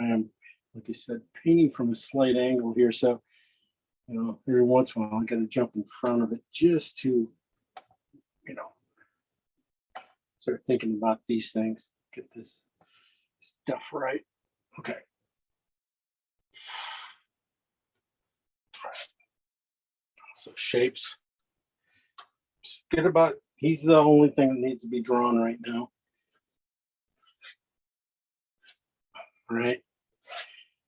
I am, like I said, painting from a slight angle here, so you know, every once in a while I got to jump in front of it just to, you know, start thinking about these things. Get this stuff right. Okay. So shapes. Forget about, he's the only thing that needs to be drawn right now. All right.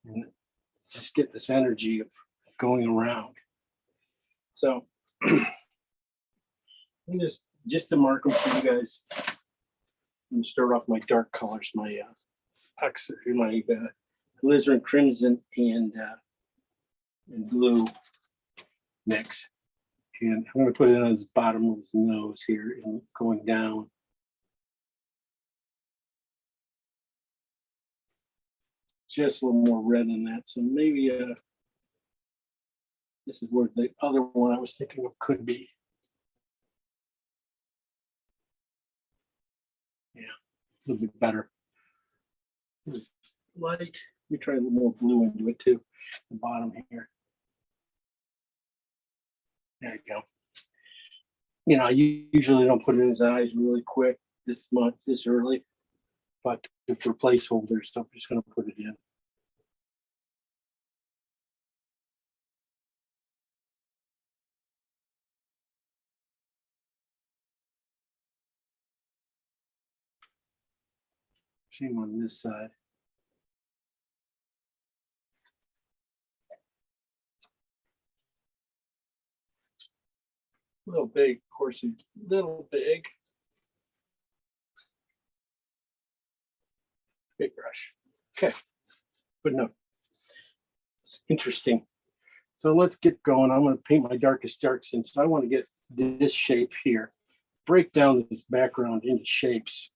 And just get this energy of going around. So just to mark them for you guys. I'm gonna start off my dark colors, my alizarin crimson and blue mix. And I'm going to put it on his bottom of his nose here and going down. Just a little more red in that. So maybe this is where the other one I was thinking of could be. Yeah, a little bit better. Light. Let me try a little more blue into it too. The bottom here. There you go. You know, I usually don't put it in his eyes really quick this early, but for placeholders, so I'm just going to put it in. Same on this side. A little big, of course, a little big. Big brush. Okay, good enough. It's interesting. So let's get going. I'm going to paint my darkest dark since I want to get this shape here. Break down this background into shapes.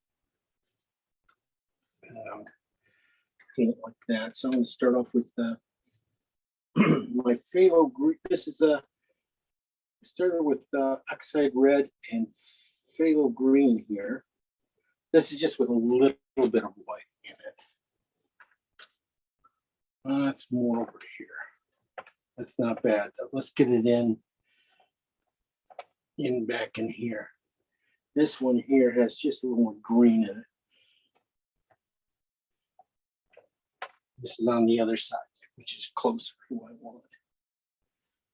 Paint it like that. So I'm going to start off with my phthalo green. This is started with oxide red and phthalo green here. This is just with a little bit of white in it. That's more over here. That's not bad. Let's get it in back in here. This one here has just a little more green in it. This is on the other side, which is closer to what I want.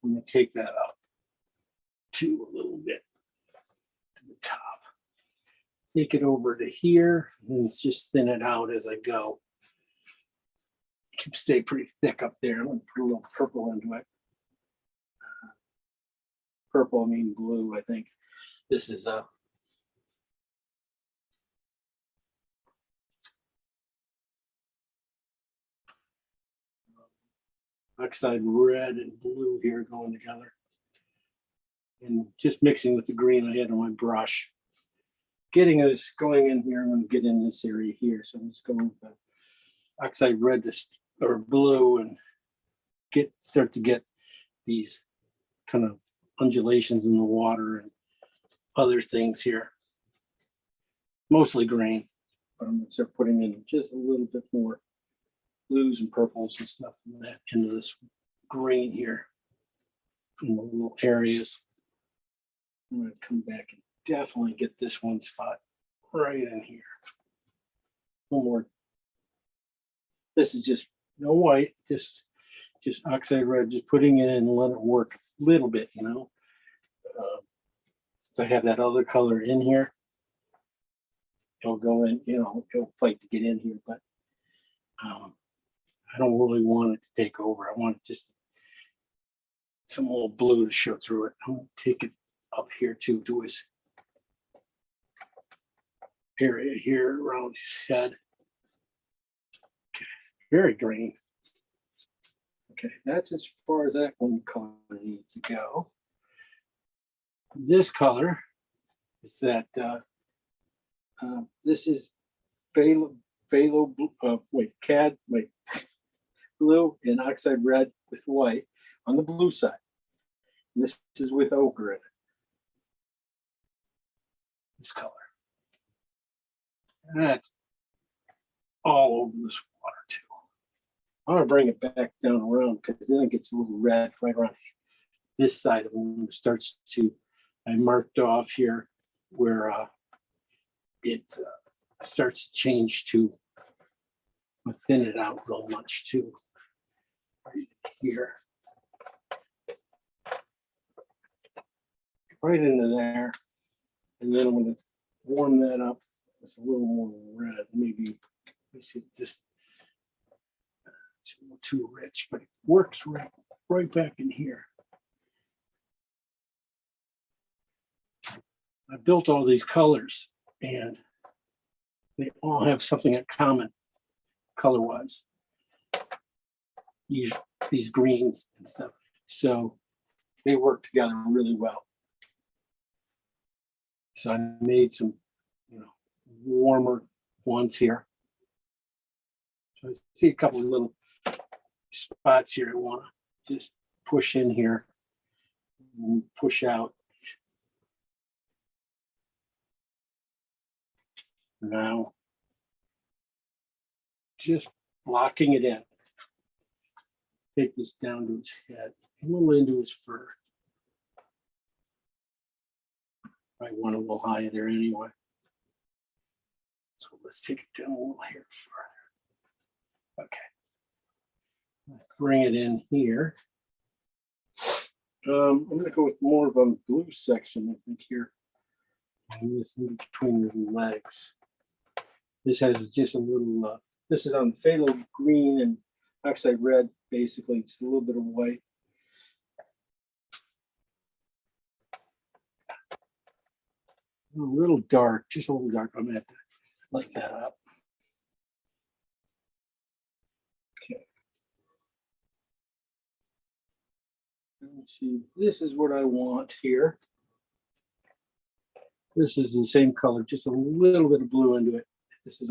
I'm going to take that up to a little bit to the top. Take it over to here, and it's just thin it out as I go. Stay pretty thick up there. I'm going to put a little purple into it. Purple, I mean blue, I think. This is oxide red and blue here going together. And just mixing with the green I had on my brush. Getting this going in here, I'm going to get in this area here. So I'm just going with the oxide red or blue and start to get these kind of undulations in the water and other things here. Mostly green, but I'm going to start putting in just a little bit more blues and purples and stuff into this green here in the little areas. I'm going to come back and definitely get this one spot right in here. One more. This is just no white, just oxide red, just putting it in and let it work a little bit, you know. Since I have that other color in here, it'll go in, you know, it'll fight to get in here, but I don't really want it to take over. I want just some little blue to show through it. I'm going to take it up here too, to his area here around his head. Okay, very green. Okay, that's as far as that one color needs to go. This color is that this is cad blue and oxide red with white on the blue side. And this is with ochre in it. This color. And that's all over this water too. I'm gonna bring it back down around because then it gets a little red right around this side of them. It starts to, I marked off here where it starts to change to thin it out real much too. Right here. Right into there. And then I'm going to warm that up with a little more red. Maybe, let me see, this, it's a little too rich, but it works right back in here. I built all these colors and they all have something in common color-wise. These greens and stuff. So they work together really well. So I made some, you know, warmer ones here. So I see a couple of little spots here I want to just push in here and push out. Now, just blocking it in. Take this down to his head, a little into his fur. I want a little high there anyway. So let's take it down a little hair further. Okay. Bring it in here. I'm going to go with more of a blue section, I think, here. And this in between the legs. This has just a little, this is on phthalo green and oxide red, basically. Just a little bit of white. A little dark, just a little dark. I'm going to have to light that up. Okay. Let me see. This is what I want here. This is the same color, just a little bit of blue into it. This is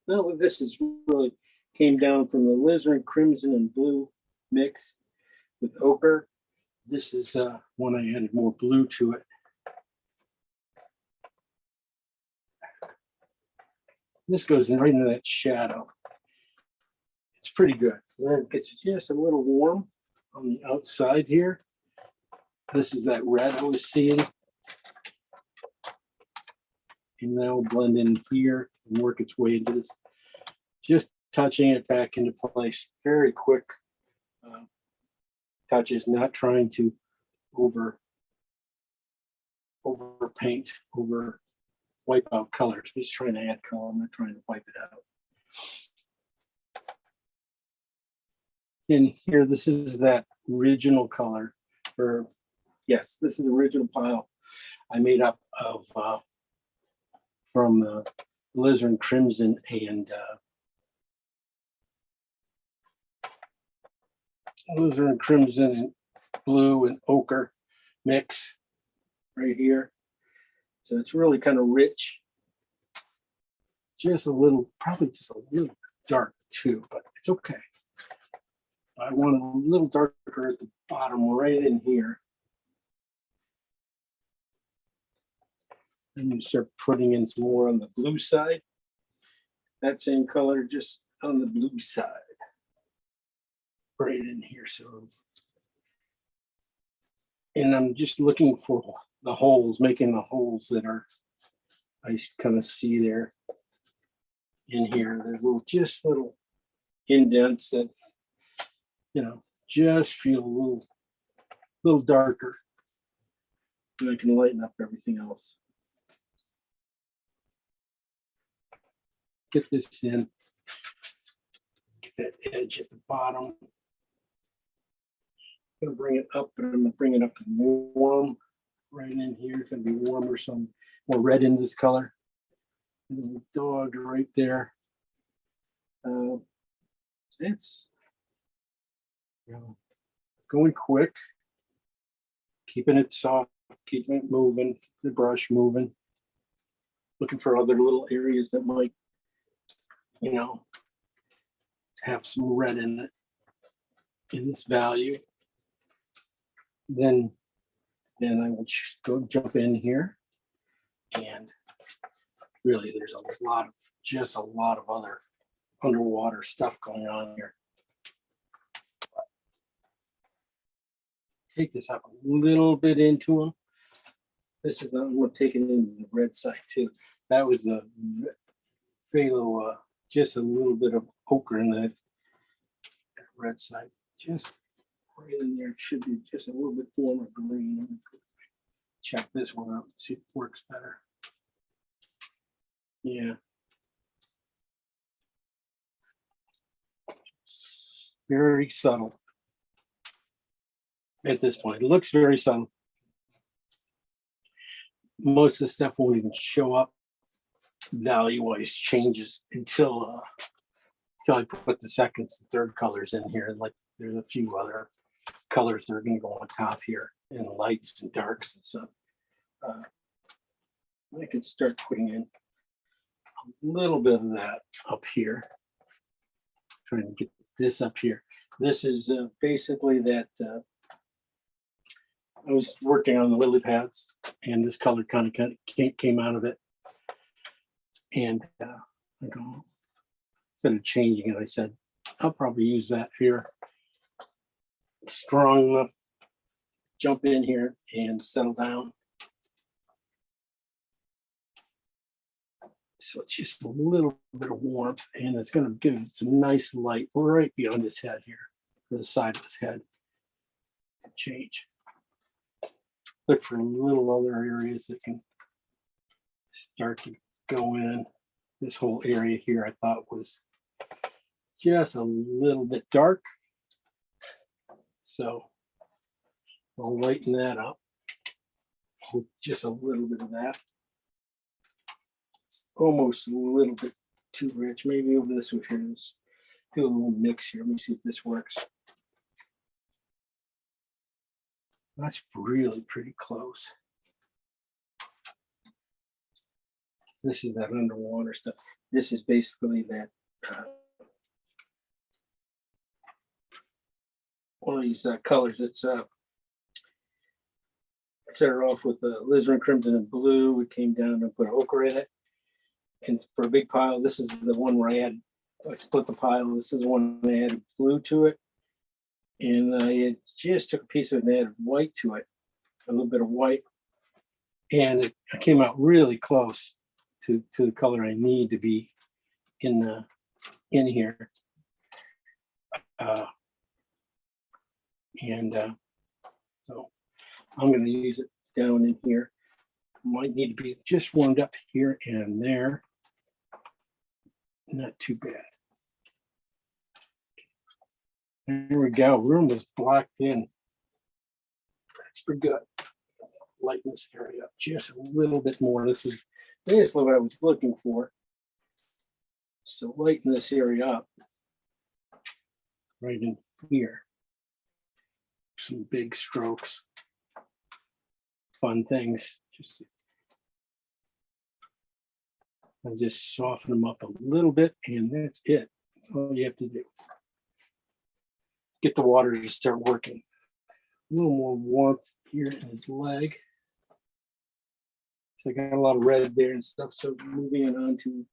no, this is really came down from the alizarin crimson and blue mix with ochre. This is one I added more blue to it. This goes in right into that shadow. It's pretty good. Then it gets just a little warm on the outside here. This is that red I was seeing. And that will blend in here and work its way into this. Just touching it back into place. Very quick touches, not trying to over paint, over wipe out colors. Just trying to add color. I'm not trying to wipe it out. In here, this is that original color. Or yes, this is the original pile I made up of from the alizarin crimson and alizarin crimson and blue and ochre mix right here. So it's really kind of rich. Just a little, probably just a little dark too, but it's okay. I want it a little darker at the bottom right in here. And you start putting in some more on the blue side. That same color just on the blue side. Right in here. So, and I'm just looking for the holes, making the holes that are, I kind of see there in here. There's just little indents that, you know, just feel a little darker. And I can lighten up everything else. Get this in. Get that edge at the bottom. I'm gonna bring it up, but I'm gonna bring it up to warm right in here. It's gonna be warmer, some more red in this color. And the dog right there. It's, you know, going quick, keeping it soft, keeping it moving, the brush moving. Looking for other little areas that might, you know, have some red in it, in this value. Then I will just go jump in here, and really there's a lot of other underwater stuff going on here. Take this up a little bit into them. This is I'm going to take it into the red side too. That was the phthalo, just a little bit of ochre in that red side. Just right in there. It should be just a little bit warmer green. Check this one out, see if it works better. Yeah. Very subtle at this point. It looks very subtle. Most of the stuff won't even show up value-wise changes until I put the seconds and third colors in here. And like there's a few other colors that are going to go on top here, and lights and darks and stuff. I can start putting in a little bit of that up here. Trying to get this up here. This is basically that I was working on the lily pads, and this color kind of came out of it. And I go, instead of changing it, I said, I'll probably use that here. Strong enough, jump in here and settle down. So it's just a little bit of warmth, and it's going to give it some nice light right beyond his head here, or the side of his head. Change. Look for little other areas that can start to go in. This whole area here I thought was just a little bit dark. So I'll lighten that up with just a little bit of that. It's almost a little bit too rich. Maybe over this one here. Let's do a little mix here. Let me see if this works. That's really pretty close. This is that underwater stuff. This is basically that one of these colors. It's started off with alizarin crimson and blue. We came down and put ochre in it. And for a big pile, this is the one where I split the pile. This is the one I added blue to it. And I just took a piece of it and added white to it, a little bit of white. And it came out really close to the color I need to be in here. So I'm going to use it down in here. Might need to be just warmed up here and there. Not too bad. There we go. Room is blacked in. That's pretty good. Lighten this area up just a little bit more. This is what I was looking for. So lighten this area up right in here. some big strokes. Fun things. I just soften them up a little bit, and that's it. That's all you have to do. Get the water to start working. A little more warmth here in his leg. So I got a lot of red there and stuff. So moving it on to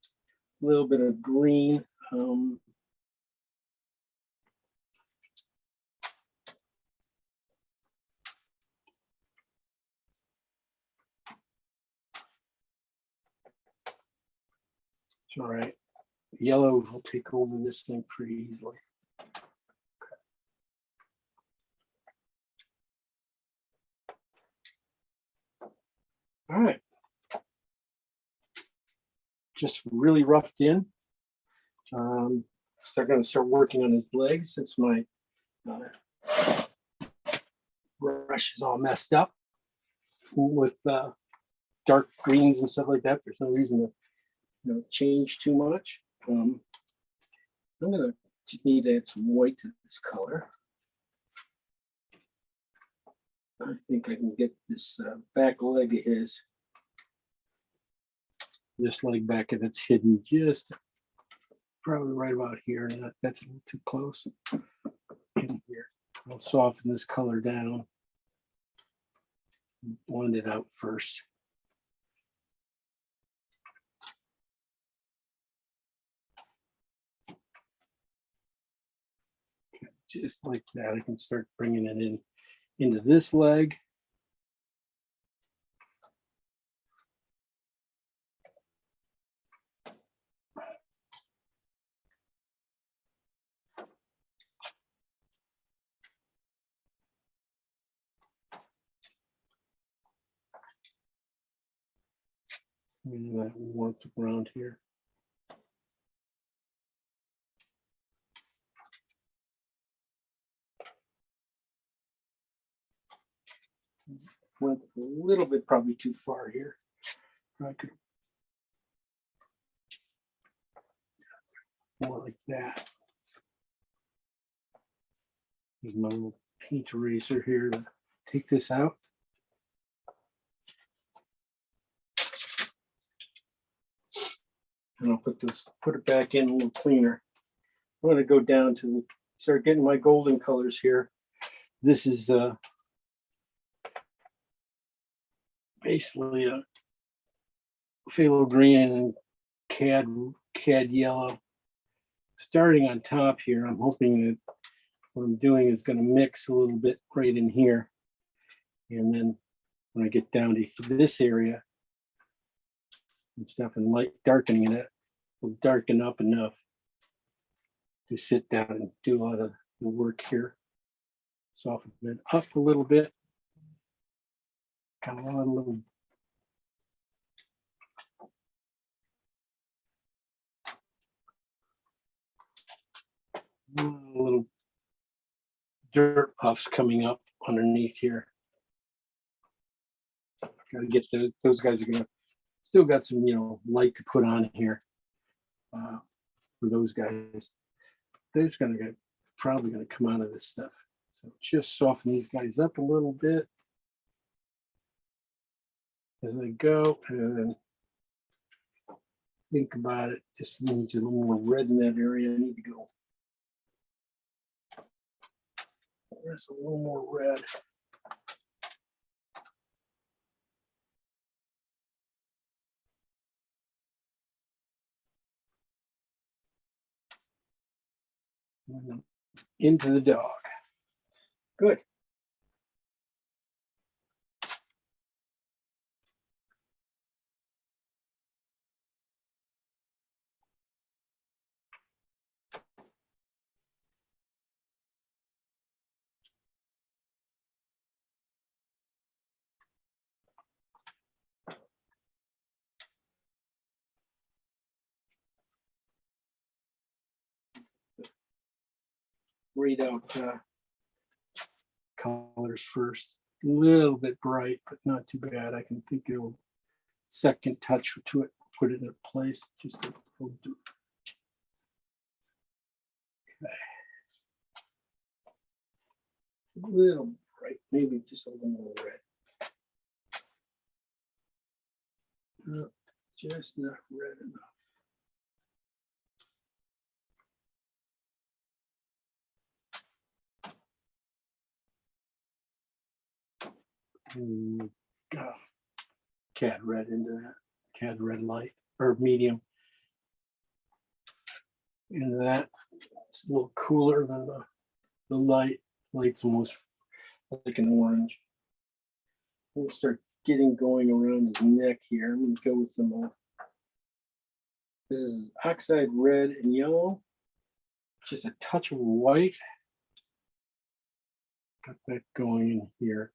a little bit of green. It's all right. Yellow will take over this thing pretty easily. All right. Just really roughed in. They're going to start working on his legs since my brush is all messed up with dark greens and stuff like that. There's no reason to change too much. I'm going to just need to add some white to this color. I think I can get this back leg of his. This leg back if it's hidden just probably right about here. That's a little too close. In here. I'll soften this color down. Blend it out first. Just like that, I can start bringing it into this leg. That warmth around here. Went a little bit probably too far here. I could more like that. Use my little paint eraser here to take this out. And I'll put it back in a little cleaner. I'm going to go down to start getting my golden colors here. This is basically a phthalo green and cad yellow. Starting on top here, I'm hoping that what I'm doing is going to mix a little bit right in here. And then when I get down to this area and stuff and light darkening it, will darken up enough to sit down and do a lot of the work here. Soften it up a little bit. Kind of a little dirt puffs coming up underneath here. Got to get those guys are gonna still got some light to put on here for those guys. They're just probably gonna come out of this stuff. So just soften these guys up a little bit as I go, and then think about it. Just needs a little more red in that area. I need to go. There's a little more red. Into the dog. Good. Read out colors first. A little bit bright, but not too bad. I can think it'll second touch to it, put it in place. Just a little. Okay. little bright, maybe just a little more red. No, just not red enough. Cad red into that. Cad red light or medium. Into that. It's a little cooler than the light. Light's almost like an orange. We'll start getting going around his neck here. I'm going to go with some. This is oxide red and yellow. Just a touch of white. Got that going in here.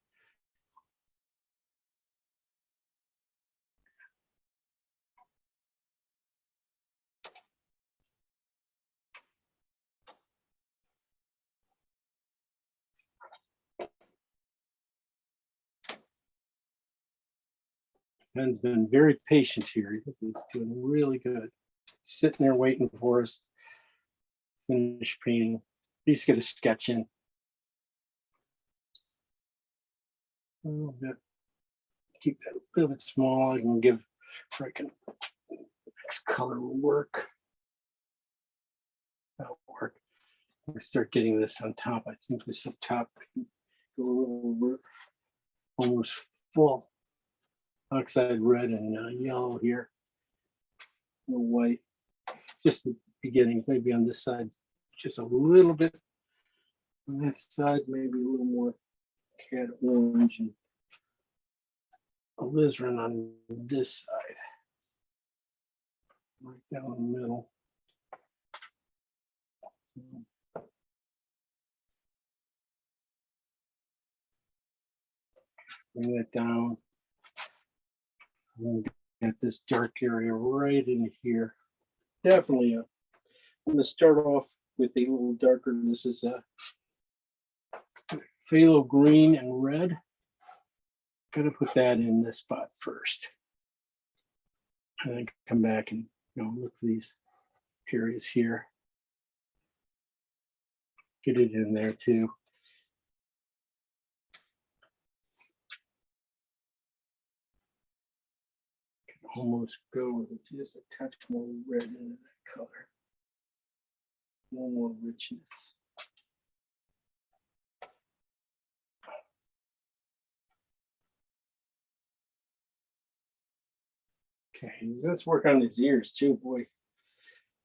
Ben's been very patient here. He's doing really good. Sitting there waiting for us. Finish painting. Just get a sketch in. A little bit. Keep that a little bit small. I can give freaking next color will work. That'll work. We start getting this on top. I think this up top can go a little over, almost full. Oxide red and yellow here. No white. Just the beginning, maybe on this side, just a little bit. On that side, maybe a little more cad orange and alizarin on this side. Right down the middle. Bring that down. Get this dark area right in here. Definitely, I'm going to start off with a little darker. This is a phthalo green and red. Got to put that in this spot first, and then come back and look for these areas here. Get it in there too. Almost go with it, just a touch more red into that color. No more richness. Okay, let's work on his ears too, boy.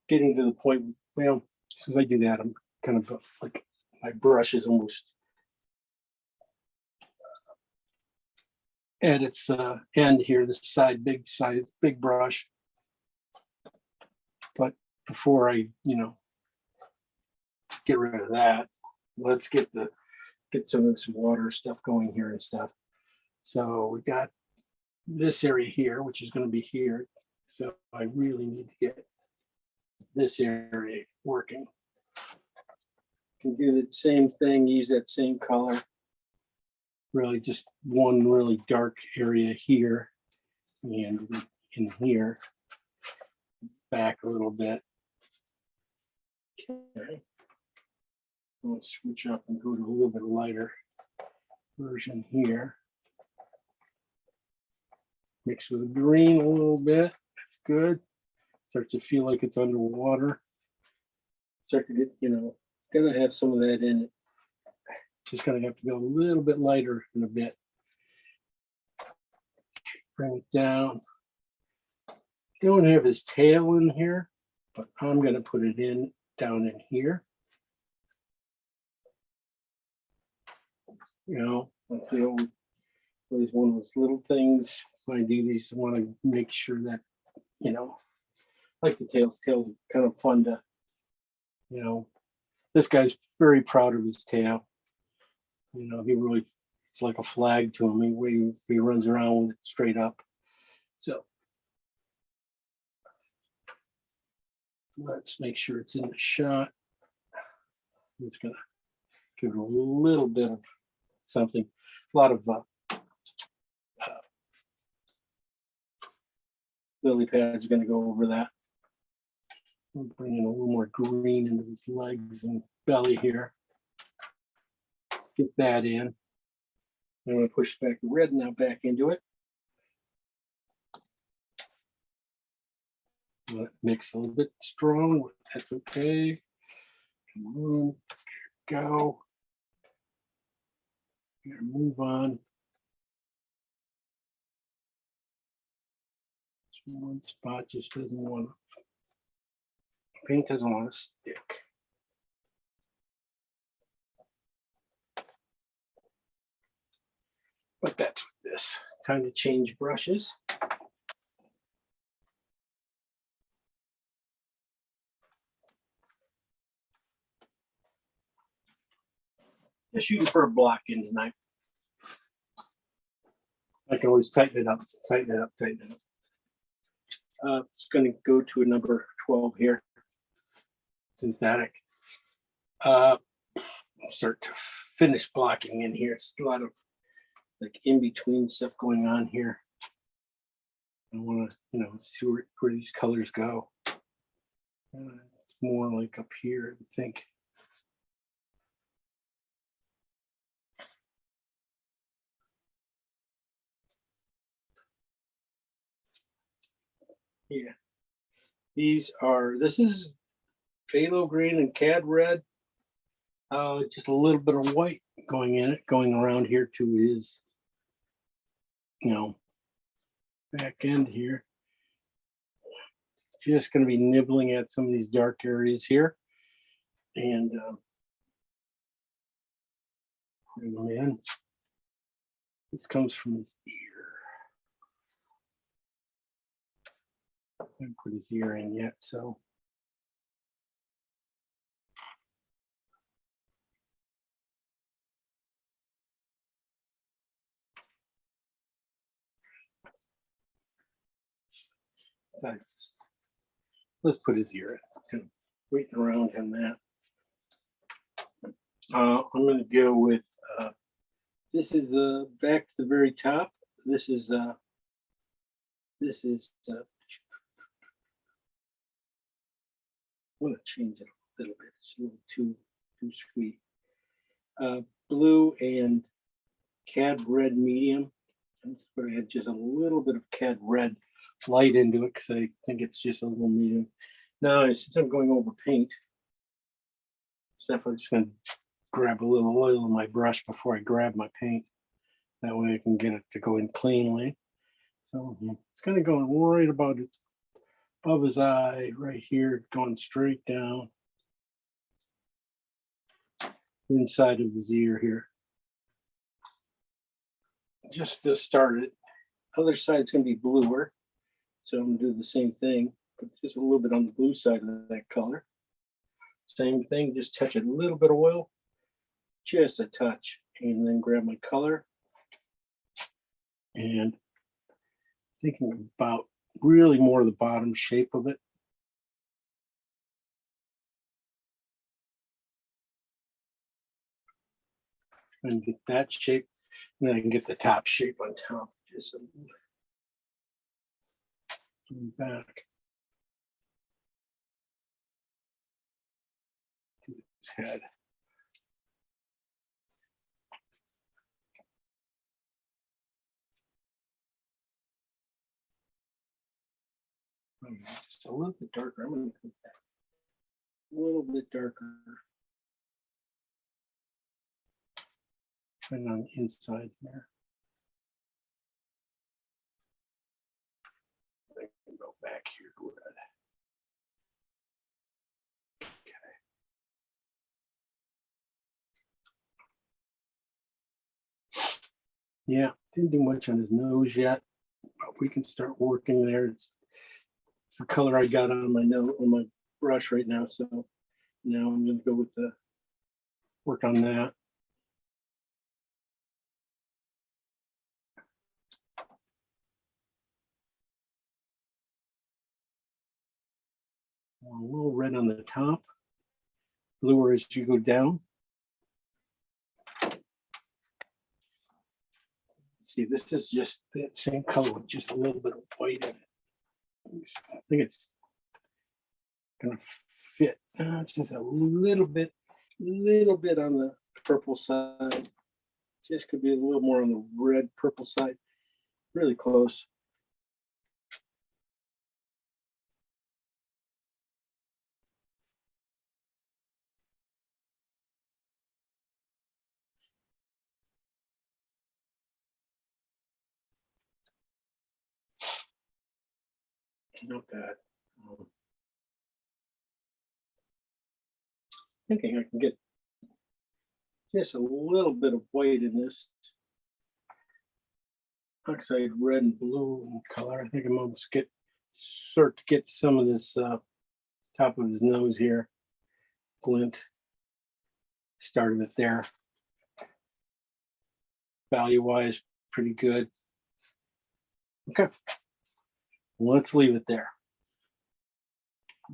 Getting to the point, well, as soon as I do that, I'm kind of like my brush is almost at its end here, this side, big brush. But before I, get rid of that, let's get some of this water stuff going here and stuff. So we got this area here, which is going to be here. So I really need to get this area working. Can do the same thing, use that same color. Really just one really dark area here and in here, back a little bit. Okay. I'll switch up and go to a little bit lighter version here. Mix with the green a little bit. That's good. Starts to feel like it's underwater. Start to get, gonna have some of that in it. Just gonna have to go a little bit lighter in a bit. Bring it down. Don't have his tail in here, but I'm gonna put it down in here. Always one of those little things. When I do these, I want to make sure that, like the tails are kind of fun to, this guy's very proud of his tail. He really, it's like a flag to him. He runs around with it straight up. So let's make sure it's in the shot. I'm just gonna give it a little bit of something. A lot of lily pads are going to go over that. We'll bring in a little more green into his legs and belly here. get that in. I'm going to push back the red now back into it. Let it mix a little bit strong. That's okay. Come on, go. Move on. This one spot just doesn't want to. Paint doesn't want to stick. But that's with this. Time to change brushes. Just shooting for a block in tonight. I can always tighten it up, tighten it up, tighten it up. It's going to go to a number 12 here. Synthetic. Start to finish blocking in here. It's a lot of like in between stuff going on here. I want to, see where these colors go. It's more like up here, I think. Yeah. This is phthalo green and cad red. Just a little bit of white going in it, going around here to his, back end here. Just going to be nibbling at some of these dark areas here and putting them in. This comes from his ear. I haven't put his ear in yet, so. Let's put his ear in. Waiting around him that. I'm going to go with this is back to the very top. This is I want to change it a little bit. It's a little too sweet. Blue and cad red medium. I'm just going to add just a little bit of cad red light into it because I think it's just a little medium. Now, since I'm going over paint, I'm just going to grab a little oil in my brush before I grab my paint. That way I can get it to go in cleanly. So it's kind of going right about it, above his eye, right here, going straight down. Inside of his ear here. Just to start it. Other side's going to be bluer. So I'm going to do the same thing, but just a little bit on the blue side of that color. Same thing, just touch a little bit of oil, just a touch, and then grab my color. And thinking about really more of the bottom shape of it. And get that shape, and then I can get the top shape on top. Just back to his head. Just a little bit darker. I'm going to put that a little bit darker. And on the inside there. I can go back here to red. Okay. Yeah, didn't do much on his nose yet, but we can start working there. It's the color I got on my nose on my brush right now, so now I'm going to go with the work on that. A little red on the top, bluer as you go down. See, this is just that same color with just a little bit of white in it. I think it's gonna fit. It's just a little bit on purple side. Just could be a little more on the red purple side. Really close. Not bad. Thinking I can get just a little bit of white in this oxide red and blue in color. I think I'm almost start to get some of this top of his nose here glint. Started it there. Value wise, pretty good. Okay, let's leave it there.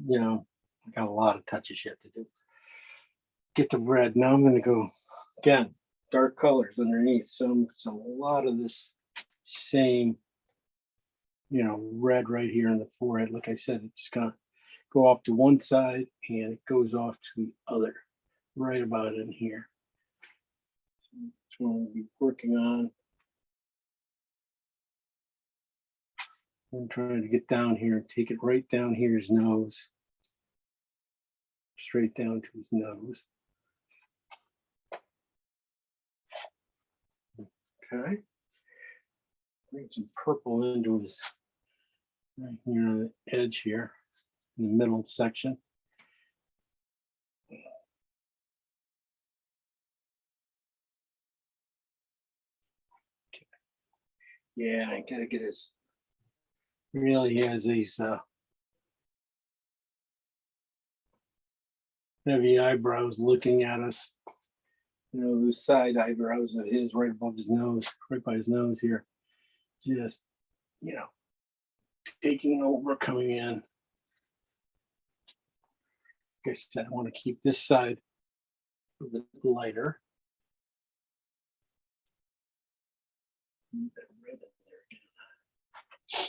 You know, I got a lot of touches yet to do. Get the red. Now I'm going to go again, dark colors underneath. Some a lot of this same, you know, red right here in the forehead. Like I said, it's gonna go off to one side and it goes off to the other, right about in here. That's what we'll be working on. I'm trying to get down here and take it right down here, his nose. Straight down to his nose. Okay. Bring some purple into his right here on the edge here, in the middle section. Okay. Yeah, I gotta get his. Really has these heavy eyebrows looking at us. You know, those side eyebrows of his right above his nose, right by his nose here. Just, you know, taking over, coming in. Like I said, I want to keep this side a bit lighter. That red in there again.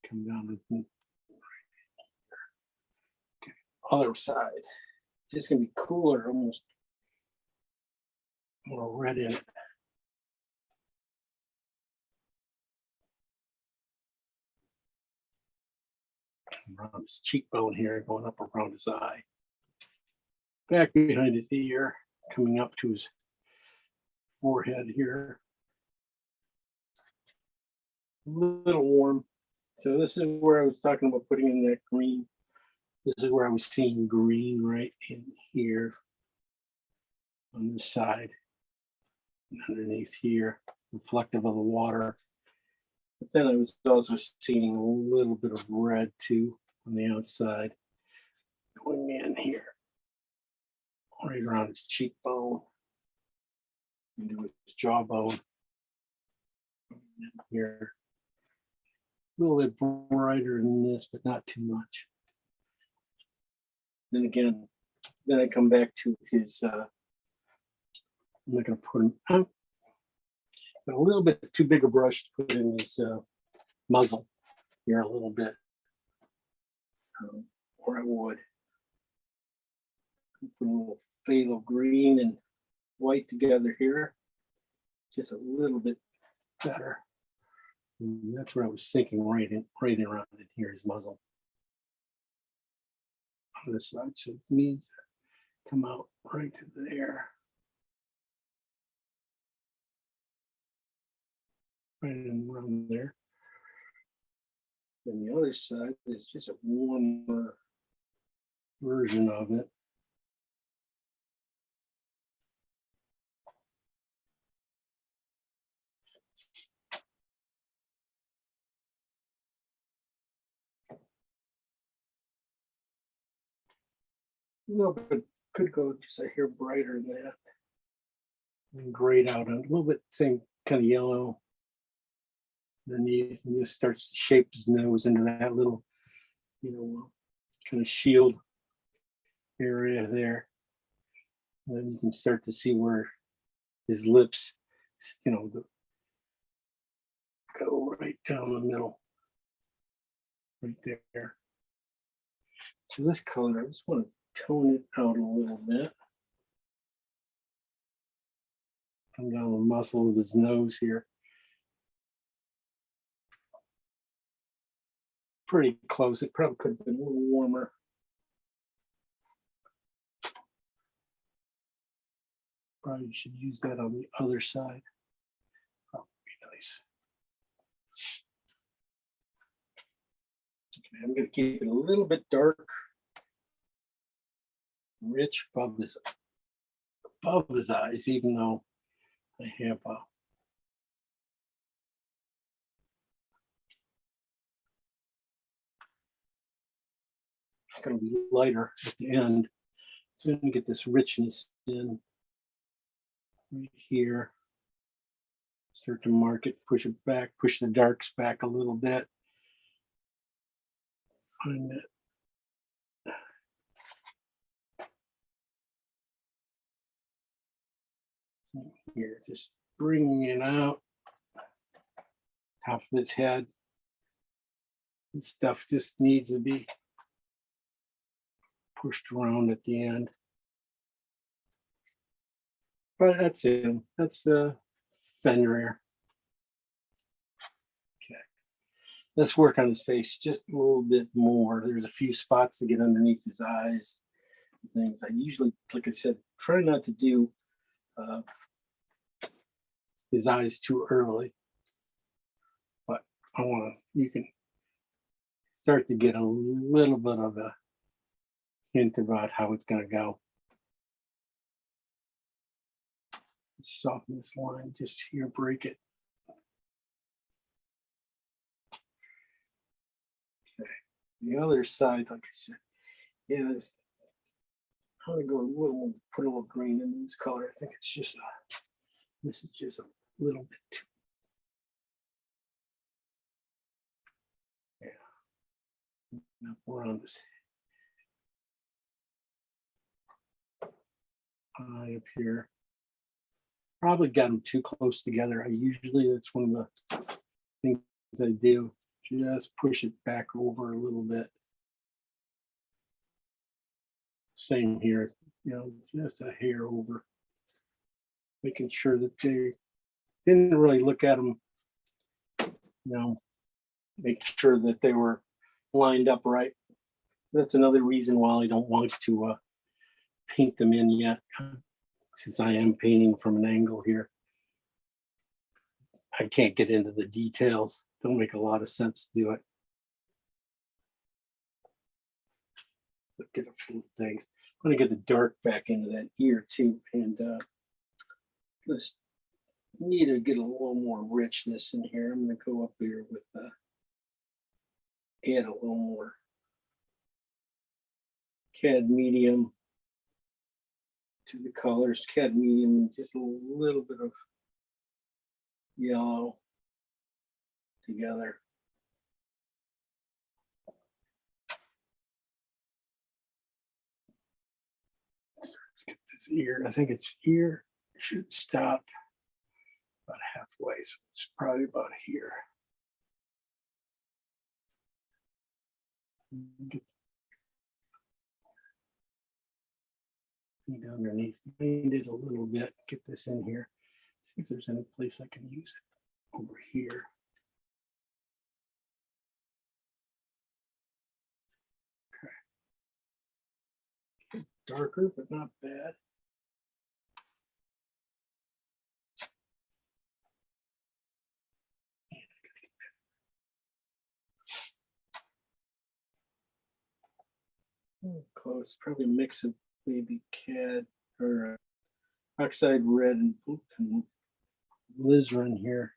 Come down with the okay. Other side. Just gonna be cooler, almost more red in it. Around his cheekbone here, going up around his eye. Back behind his ear, coming up to his forehead here. A little warm. So this is where I was talking about putting in that green. This is where I was seeing green right in here on this side and underneath here, reflective of the water. But then I was also seeing a little bit of red too on the outside going in here, right around his cheekbone, into his jawbone. Here, a little bit brighter than this, but not too much. Then again, then I come back to his, I'm not going to put him, but a little bit too big a brush to put in his muzzle here a little bit, or I would. Put a little phthalo green and white together here, just a little bit better. And that's what I was thinking, right around in here, his muzzle. On this side, so it needs to come out right to there. Right in around there. And the other side is just a warmer version of it. A little bit could go just a hair brighter than that. And grayed out a little bit, same kind of yellow underneath, and just starts to shape his nose into that little, you know, kind of shield area there. And then you can start to see where his lips, you know, go right down the middle, right there. So this color, I just want to tone it out a little bit. Come down the muscle of his nose here. Pretty close. It probably could have been a little warmer. Probably should use that on the other side. That would be nice. Okay, I'm going to keep it a little bit dark, rich above his eyes, even though I have going to be lighter at the end. So I'm going to get this richness in right here. Start to mark it, push it back, push the darks back a little bit. Find that. Here, just bringing it out. Top of his head. This stuff just needs to be pushed around at the end. But that's him. That's the Fenrir. Okay. Let's work on his face just a little bit more. There's a few spots to get underneath his eyes. Things I usually, like I said, try not to do his eyes too early. But I want to, you can start to get a little bit of a hint about how it's going to go. Soften this line just here, break it. Okay, the other side, like I said, yeah, I'm going to go a little, put a little green in this color. I think it's just this is just a little bit too. Yeah, around this eye up here. Probably got them too close together. That's one of the things I do. Just push it back over a little bit. Same here, just a hair over. Making sure that they didn't really look at them, make sure that they were lined up right. That's another reason why I don't want to paint them in yet, since I am painting from an angle here. I can't get into the details. Don't make a lot of sense to do it. Look at a few things. I'm going to get the dark back into that ear too, and just need to get a little more richness in here. I'm going to go up here with add a little more cadmium to the colors, cadmium, just a little bit of yellow together. Let's get this ear. I think its ear should stop about halfway, so it's probably about here. Get underneath, paint it a little bit, get this in here. See if there's any place I can use it over here. Okay. Darker, but not bad. Close, probably a mix of maybe cad or oxide red and alizarin here.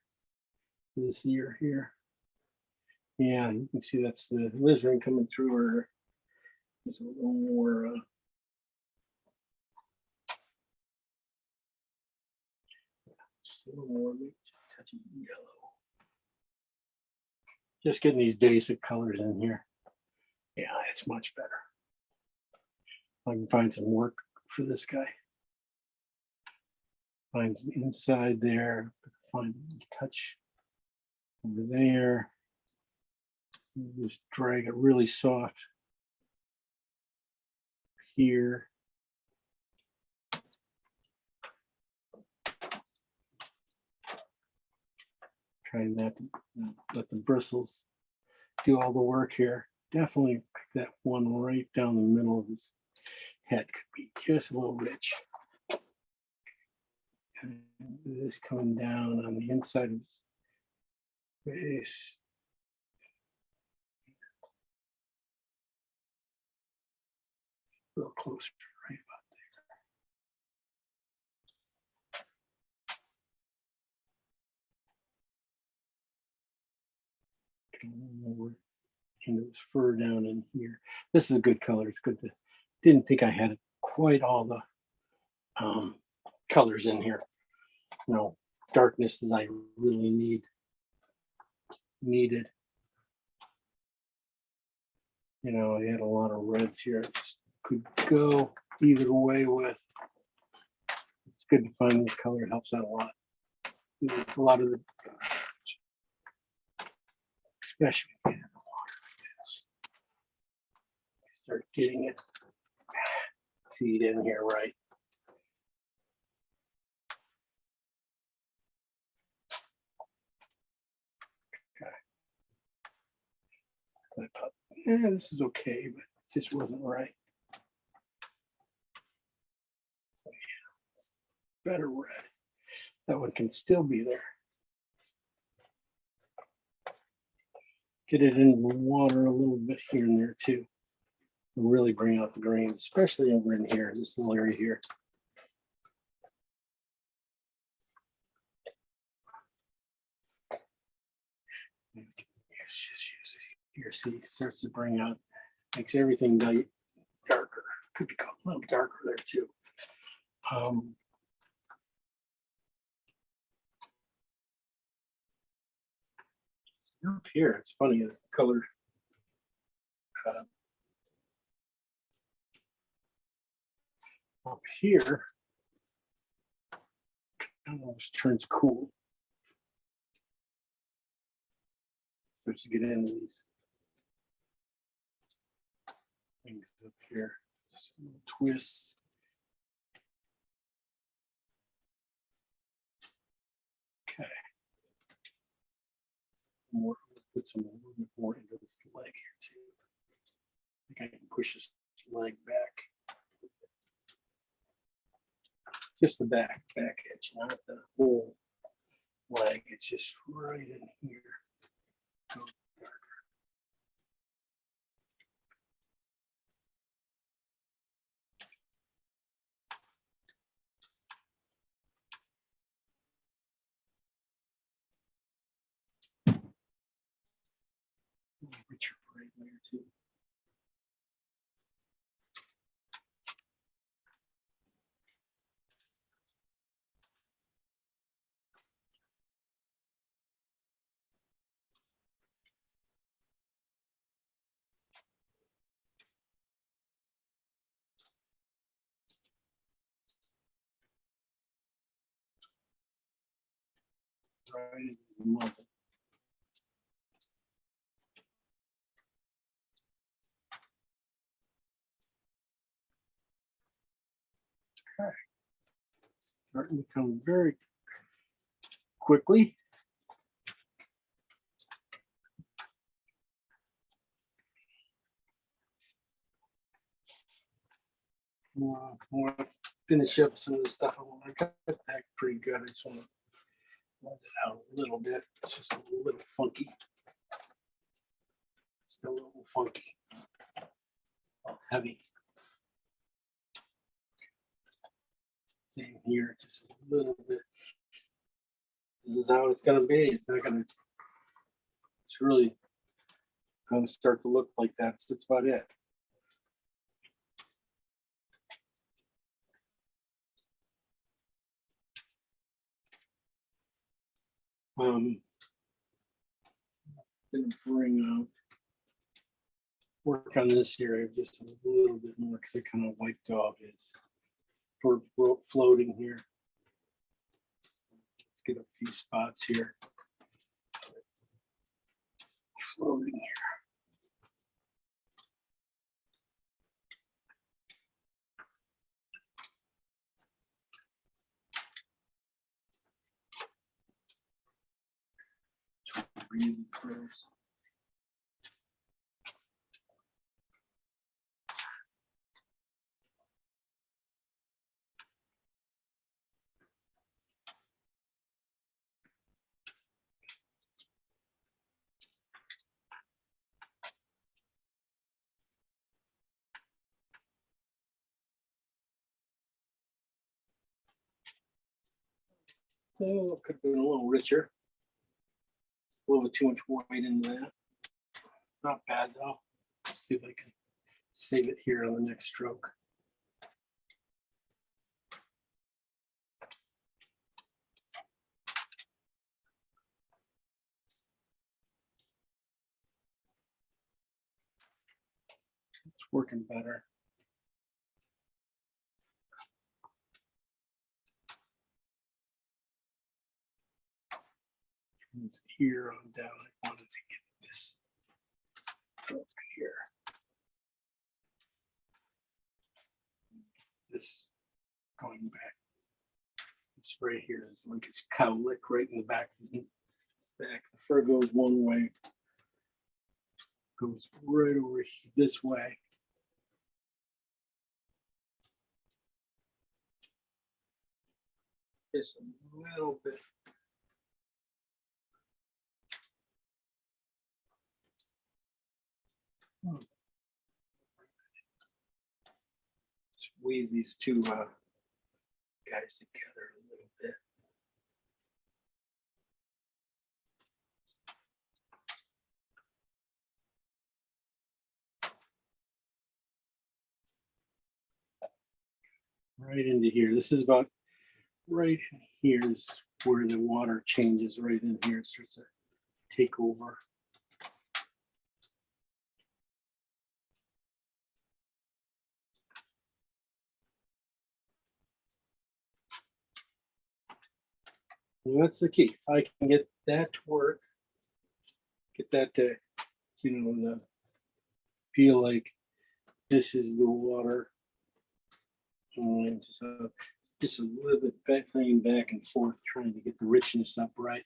This ear here. Yeah, you can see that's the alizarin coming through, or there's a little more just a little more, maybe just a touch of yellow. Just getting these basic colors in here. Yeah, it's much better. I can find some work for this guy. Find inside there, find a touch over there. Just drag it really soft. here. Trying not to let the bristles do all the work here. Definitely that one right down the middle of his head could be just a little rich. And this coming down on the inside of his face. A little closer, right about there. More into his fur down in here. This is a good color. It's good to, didn't think I had quite all the colors in here. You know, darkness as I really needed. You know, I had a lot of reds here. I just could go either way with. It's good to find this color. It helps out a lot. There's a lot of the, especially when you get in the water like this. Start getting it feed in here right. Okay. So I thought, yeah, this is okay, but it just wasn't right. So yeah, better red. That one can still be there. Get it in the water a little bit here and there too. Really bring out the green, especially over in here, this little area here. Here, see, it starts to bring out, makes everything darker. Could be a little darker there too. Up here, it's funny, the color. Up here, almost turns cool. Starts to get into these things up here. Some twists. Okay. More, put some a little bit more into this leg here too. I think I can push this leg back. Just the back edge, not the whole leg. It's just right in here. Go darker. Richer right there too. Right into the muzzle. Okay. Starting to come very quickly. I want to finish up some of the stuff. I got that pretty good. I just want to blend it out a little bit. It's just a little funky. Still a little funky. Heavy. Same here, just a little bit. This is how it's going to be. It's not going to, it's really going to start to look like that. That's about it. Going to bring out, work on this area just a little bit more because I kind of wiped off his for floating here. Let's get a few spots here. Floating here. froze. Oh, could have been a little richer. A little bit too much white in that. Not bad though. Let's see if I can save it here on the next stroke. It's working better. It's here on down. I wanted to get this over here. This going back. This right here is like it's cowlick right in the back. It's back. The fur goes one way. Goes right over this way. Just a little bit. Weave these two guys together a little bit. Right into here. This is about right in here is where the water changes. Right in here, it starts to take over. And that's the key. If I can get that to work, get that to, feel like this is the water. And so just a little bit playing back and forth, trying to get the richness up right.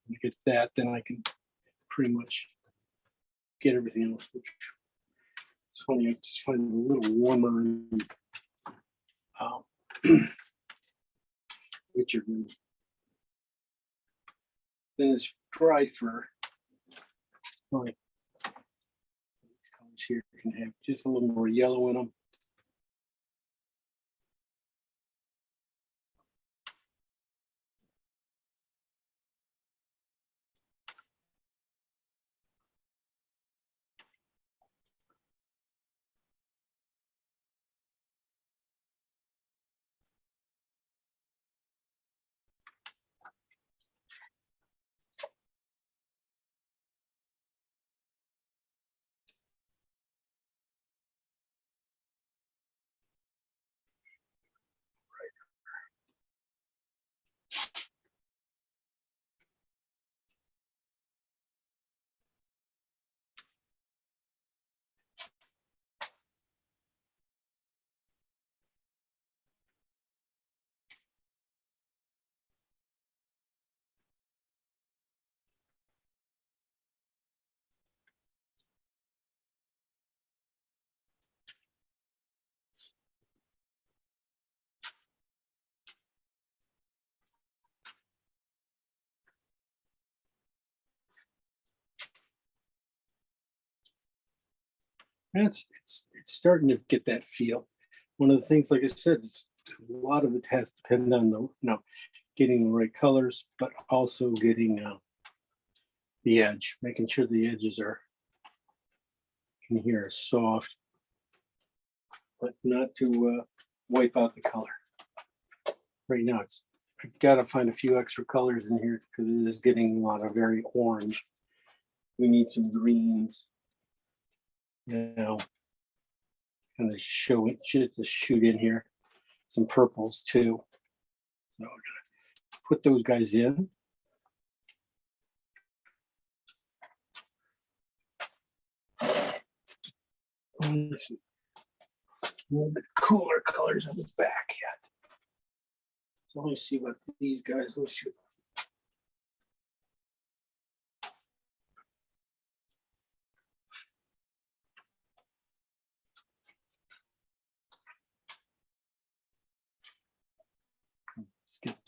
You get that, then I can pretty much get everything else. Which it's funny, I just find it a little warmer and richer than it's dried fur. Like these colors here can have just a little more yellow in them. And it's starting to get that feel. One of the things, like I said, a lot of it has to depend on the getting the right colors, but also getting the edge, making sure the edges are in here soft, but not to wipe out the color. Right now, I've got to find a few extra colors in here because it is getting a lot of very orange. We need some greens. Kind of show it, just shoot in here some purples too. So we're gonna put those guys in. Let's see. A little bit cooler colors on its back yet. So let me see what these guys. Let's see.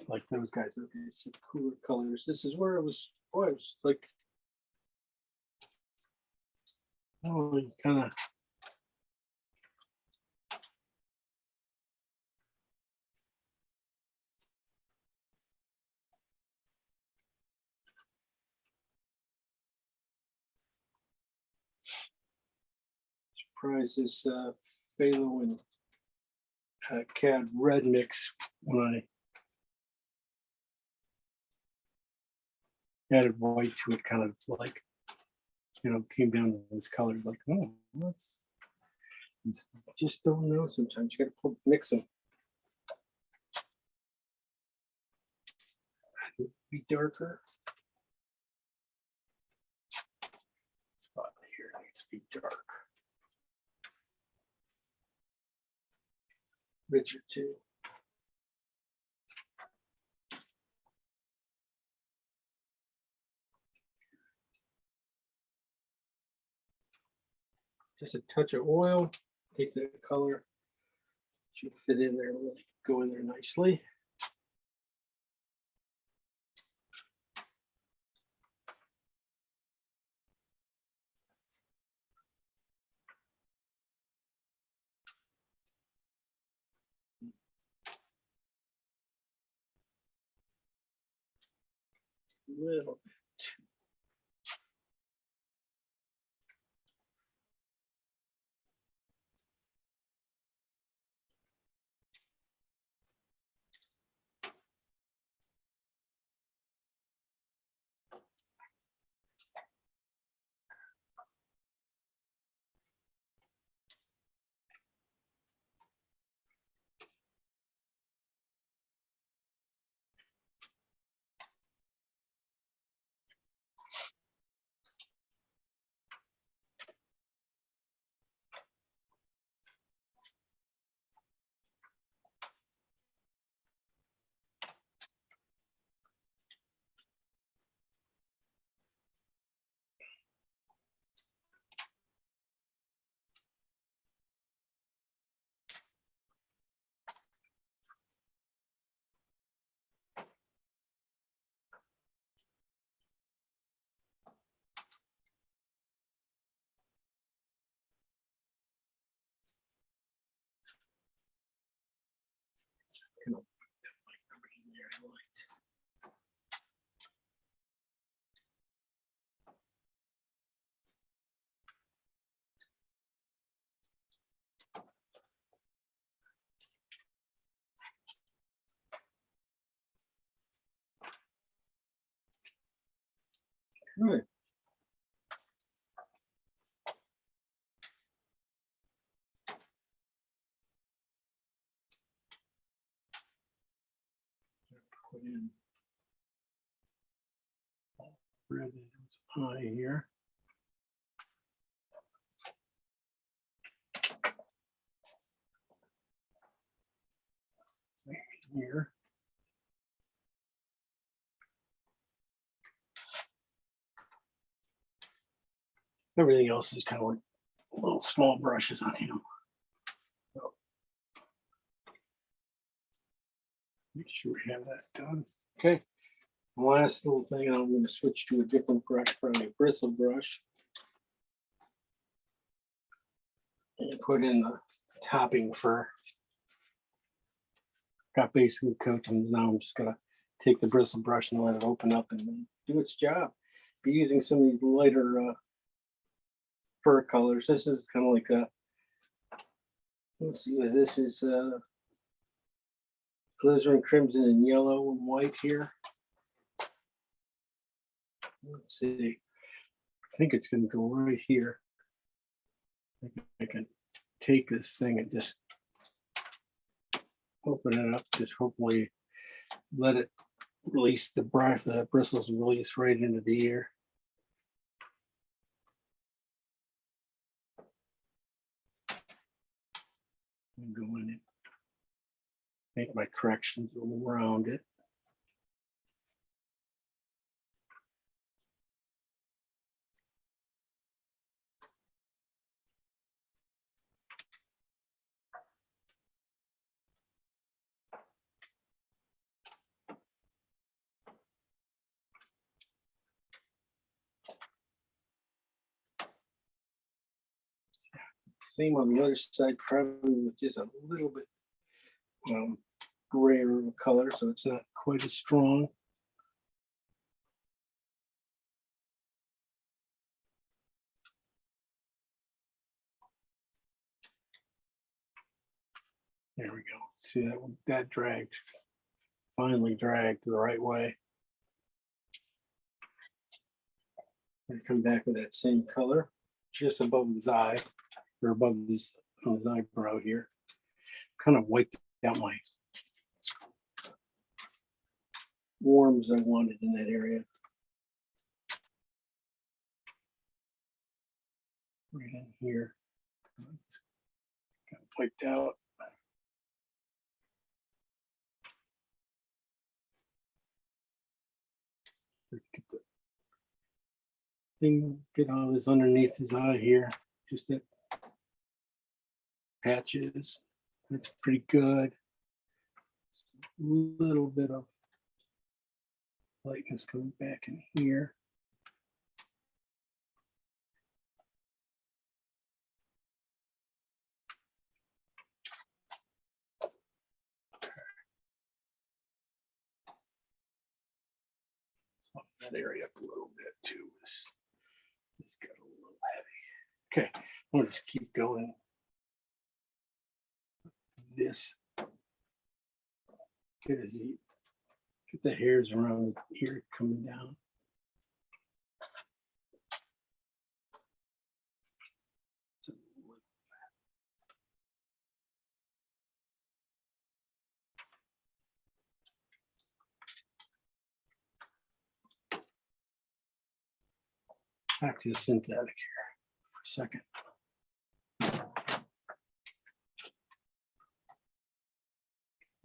like those guys. Okay, some cooler colors. This is where it was. Boy, it was like, oh, kind of. Surprised this phthalo and cad red mix when I added white to it, kind of like, you know, came down to this color. Like, oh, what's just don't know. Sometimes you got to mix them. Be darker. Spot here needs to be dark. Richer too. Just a touch of oil. Take that color. Should fit in there, really go in there nicely. Little. Good. Put in red eye here. Here. Everything else is kind of like little small brushes on him. So make sure we have that done. Okay. Last little thing, I'm going to switch to a different brush, probably a bristle brush, and put in the topping for. Got basically coats, and now I'm just gonna take the bristle brush and let it open up and do its job. Be using some of these lighter fur colors. This is kind of like a. Let's see, this is alizarin crimson and yellow and white here. Let's see. I think it's going to go right here. I can take this thing and just open it up. Just hopefully let it release the brush. The bristles release right into the ear. And go in and make my corrections around it. Same on the other side, probably with just a little bit grayer of a color, so it's not quite as strong. There we go. See that dragged, finally dragged the right way. And come back with that same color, just above his eye, or above his eyebrow here. Kind of wiped out my worms I wanted in that area. Right in here. Got wiped out. Get the thing, get all this underneath his eye here. Just that patches. That's pretty good. A little bit of lightness coming back in here. Soften that area up a little bit too. This got a little heavy. Okay, I'll just keep going. This. Get the hairs around the ear coming down. Back to the synthetic here for a second.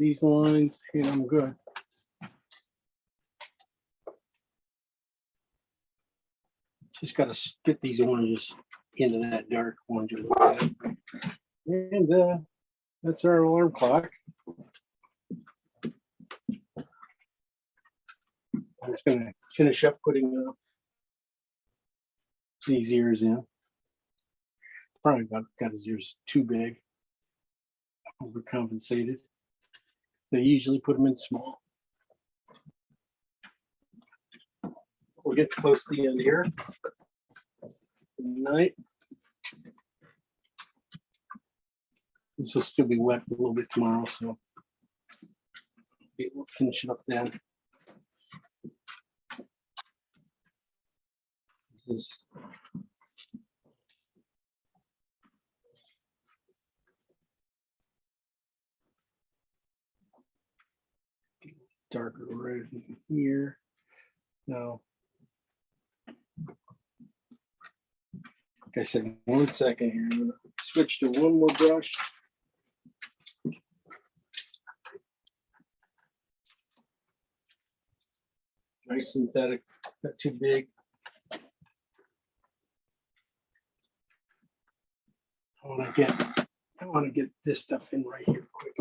These lines, hit them good. Just got to get these oranges into that dark orange you're looking at. And that's our alarm clock. I'm just going to finish up putting these ears in. Probably got his ears too big, overcompensated. They usually put them in small. We'll get close to the end here. Tonight. This will still be wet a little bit tomorrow, so we'll finish it up then. This is darker red in here. Now, like I said, 1 second here. I'm going to switch to one more brush. Nice synthetic, not too big. I want to get this stuff in right here quick.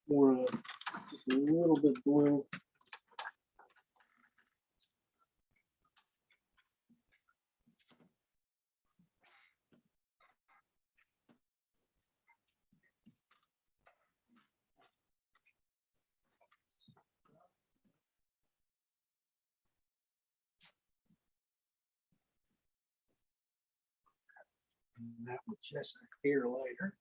More just a little bit blue. And that was just a clear lighter.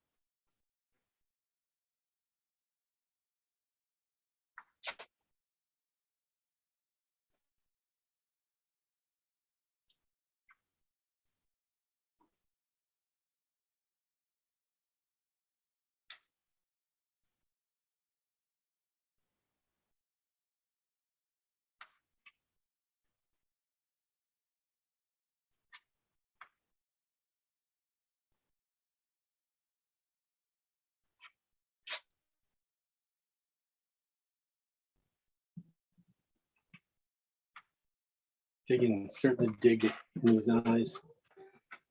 Starting to dig it in his eyes.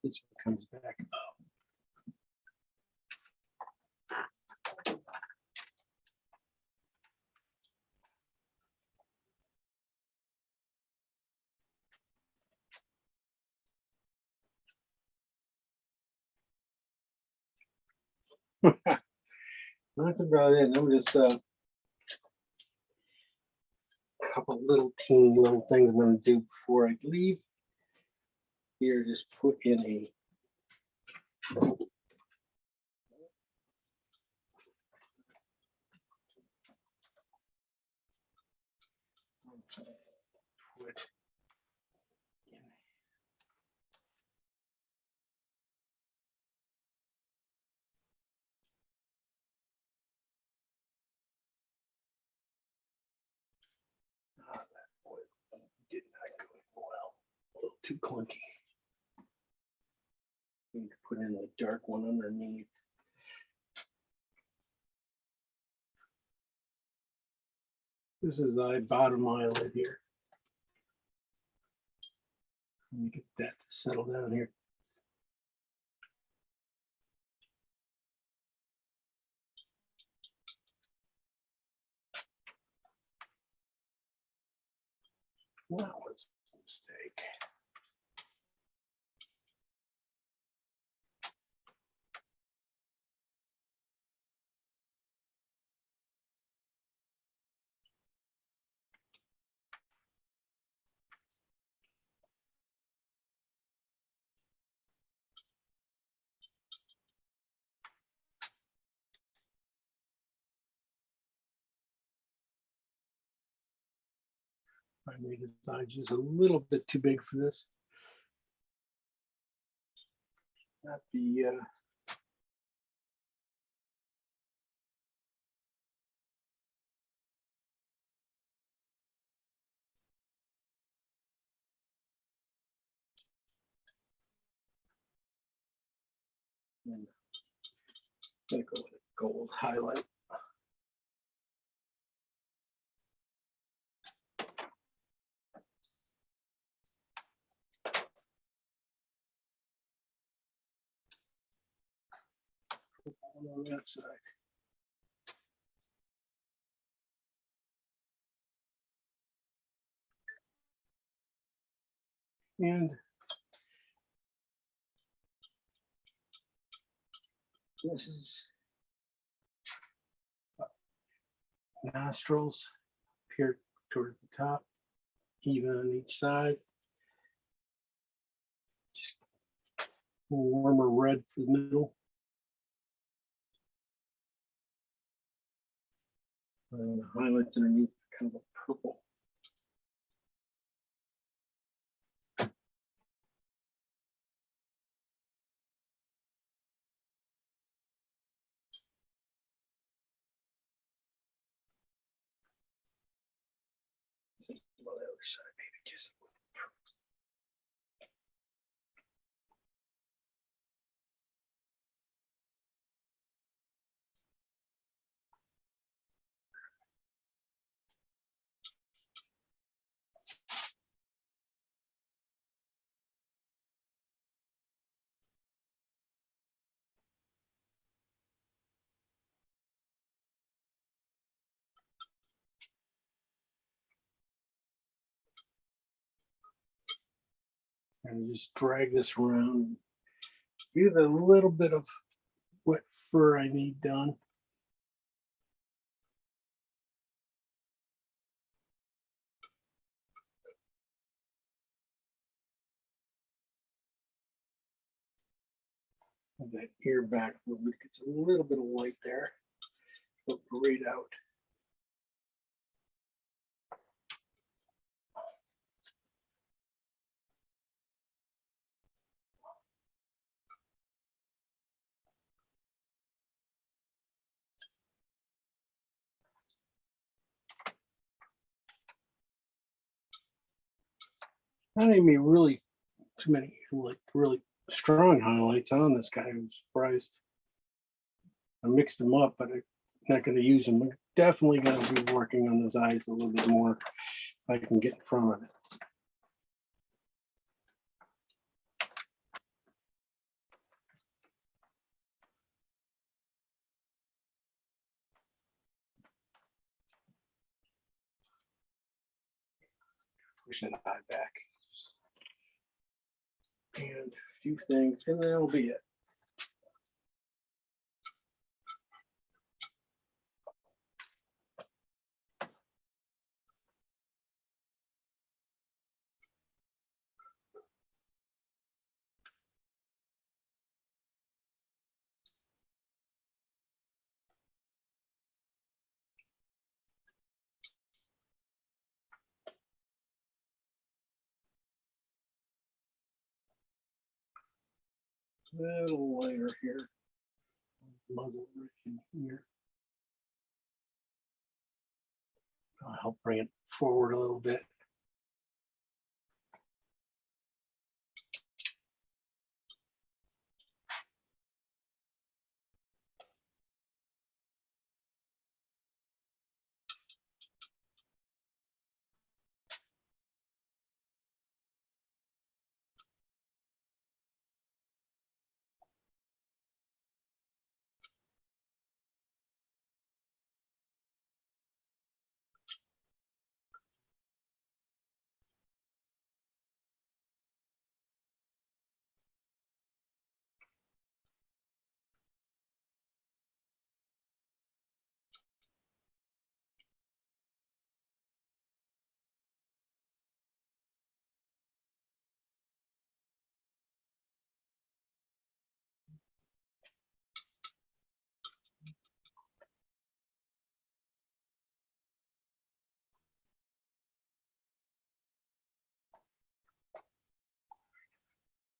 This one comes back up. That's about it. I'm just a couple little teeny little things I'm going to do before I leave. Here, just put in a put in that oil did not go in well. A little too clunky. Need to put in the dark one underneath. This is the bottom eyelid here. Let me get that to settle down here. That was a mistake. I made his eye just a little bit too big for this. Not the I'm gonna go with a gold highlight. On that side. And this is nostrils up here towards the top, even on each side. Just a little warmer red for the middle. And the highlights underneath kind of a purple. See on the other side, maybe just a little purple. And just drag this around. Give it a little bit of wet fur I need done. That ear back a little bit, gets a little bit of white there. Look right out. Not even really too many like really strong highlights on this guy. I'm surprised. I mixed them up, but I'm not going to use them. I'm definitely going to be working on those eyes a little bit more if I can get in front of it. Push that eye back. And a few things, and that'll be it. little lighter here. Muzzle right in here. I'll help bring it forward a little bit.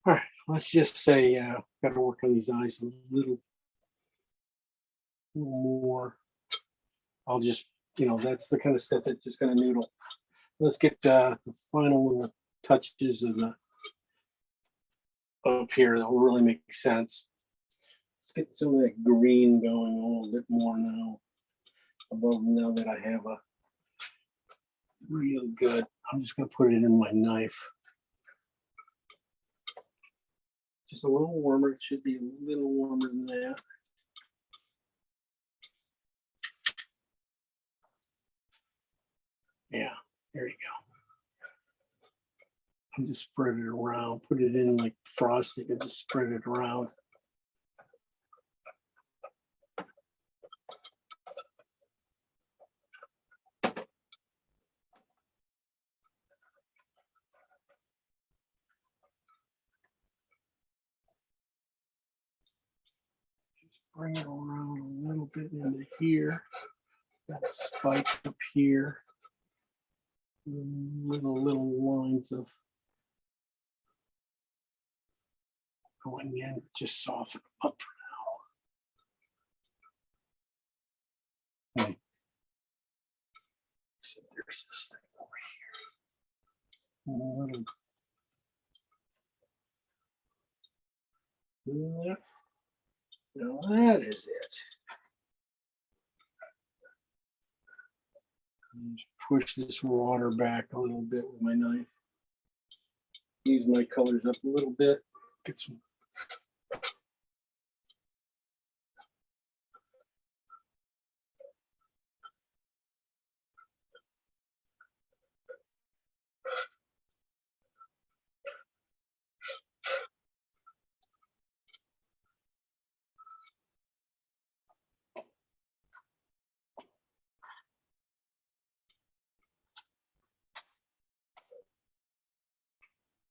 All right, let's just say got to work on these eyes a little more. I'll just, that's the kind of stuff that's just going to noodle. Let's get the final little touches of the up here that will really make sense. Let's get some of that green going a little bit more now. Above now that I have a real good, I'm just going to put it in my knife. Just a little warmer. It should be a little warmer than that. Yeah, there you go. And just spread it around. Put it in like frosting and just spread it around. Bring it around a little bit into here. That spike up here. Little lines of going in. Just soften up for now. Okay. So there's this thing over here. Yeah. Now that is it. Just push this water back a little bit with my knife. Use my colors up a little bit. Get some.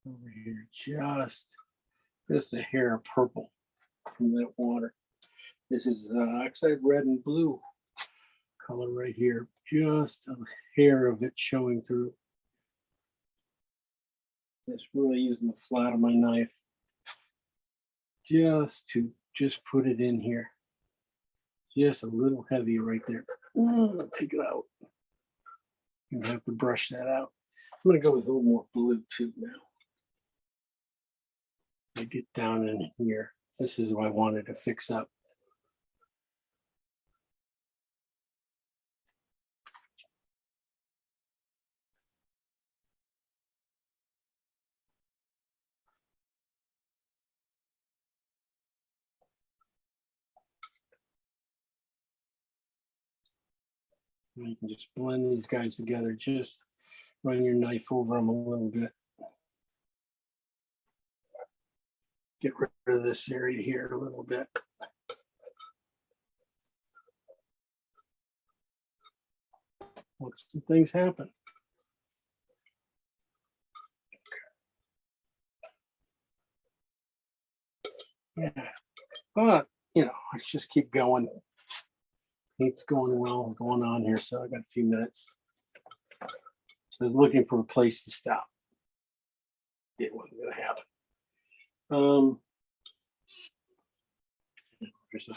Over here, just a hair of purple from that water. This is oxide red and blue color right here. Just a hair of it showing through. Just really using the flat of my knife just to put it in here. Just a little heavy right there. Take it out. You have to brush that out. I'm going to go with a little more blue too now. I get down in here. This is what I wanted to fix up. And you can just blend these guys together. Just run your knife over them a little bit. Get rid of this area here a little bit. Let some things happen. Yeah, but let's just keep going. It's going well, going on here, so I got a few minutes. I was looking for a place to stop. It wasn't going to happen. There's a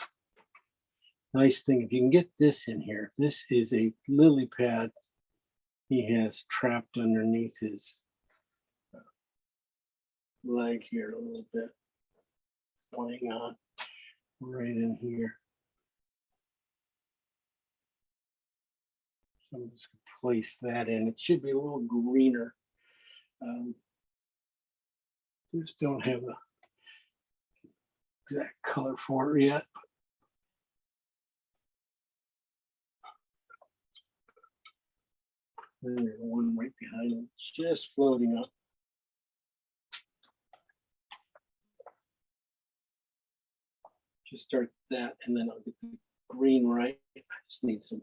nice thing. If you can get this in here, this is a lily pad he has trapped underneath his leg here a little bit, laying on right in here. So I'm just gonna place that in. It should be a little greener. Just don't have the exact color for it yet. Then there's one right behind him, just floating up. Just start that, and then I'll get the green right. I just need some,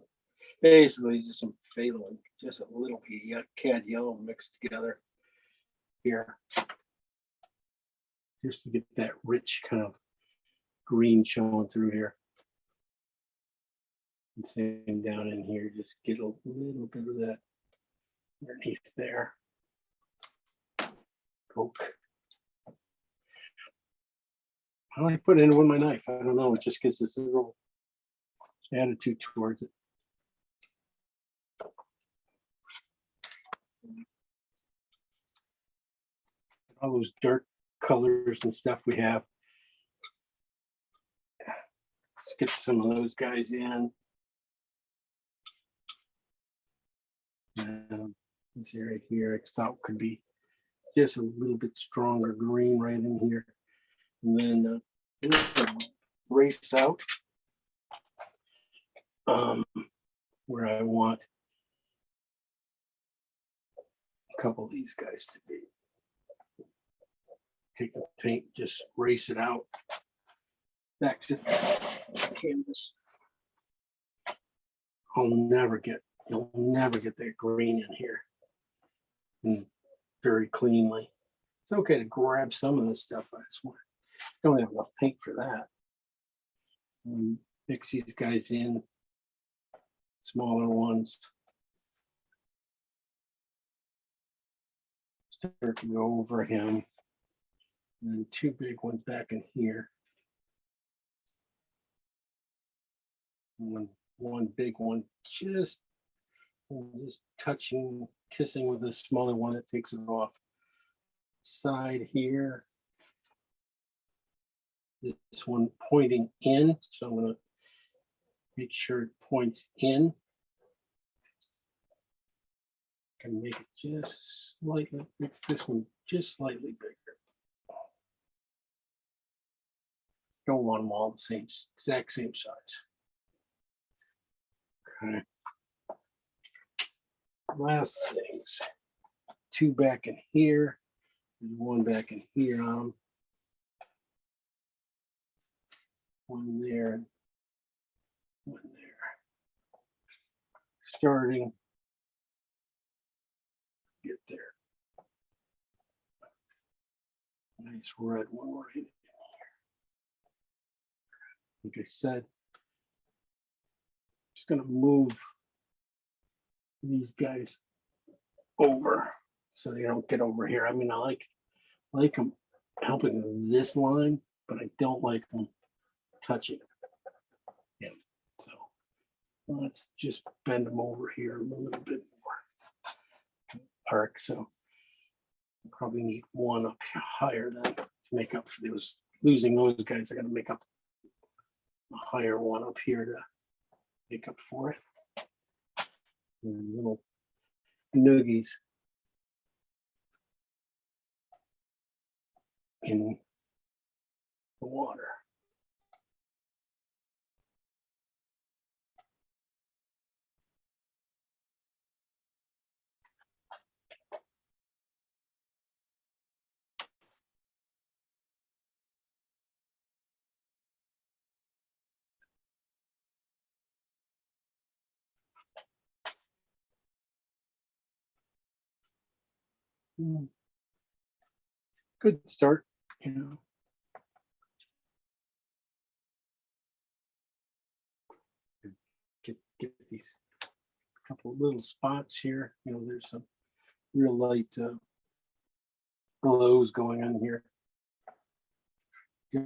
basically just some phthalo, just a little bit of cad yellow mixed together here, just to get that rich kind of green showing through here. And same down in here, just get a little bit of that underneath there. Poke. How do I put it in with my knife? I don't know. It just gives this a little attitude towards it. All those dark colors and stuff we have. Let's get some of those guys in. This area here I thought could be just a little bit stronger green right in here. And then race out where I want a couple of these guys to be. Take the paint, just race it out back to the canvas. You'll never get that green in here and very cleanly. It's okay to grab some of this stuff. I just don't have enough paint for that. Mix these guys in, smaller ones. Start to go over him. And then two big ones back in here. And one big one just touching, kissing with a smaller one that takes it off. Side here. This one pointing in, so I'm going to make sure it points in. Can make it just slightly, make this one just slightly bigger. Don't want them all the same, exact same size. Okay. Last things, two back in here, and one back in here on them. One there, one there. Starting, get there. Nice red one right in here. Like I said, just gonna move these guys over so they don't get over here. I mean, I like them helping this line, but I don't like them touching him. So let's just bend them over here a little bit more. Arc, so probably need one up higher than to make up for those. Losing those guys, I got to make up a higher one up here to make up for it. And little noogies in the water. Good start, you know. Get these couple of little spots here. You know, there's some real light glows going on here.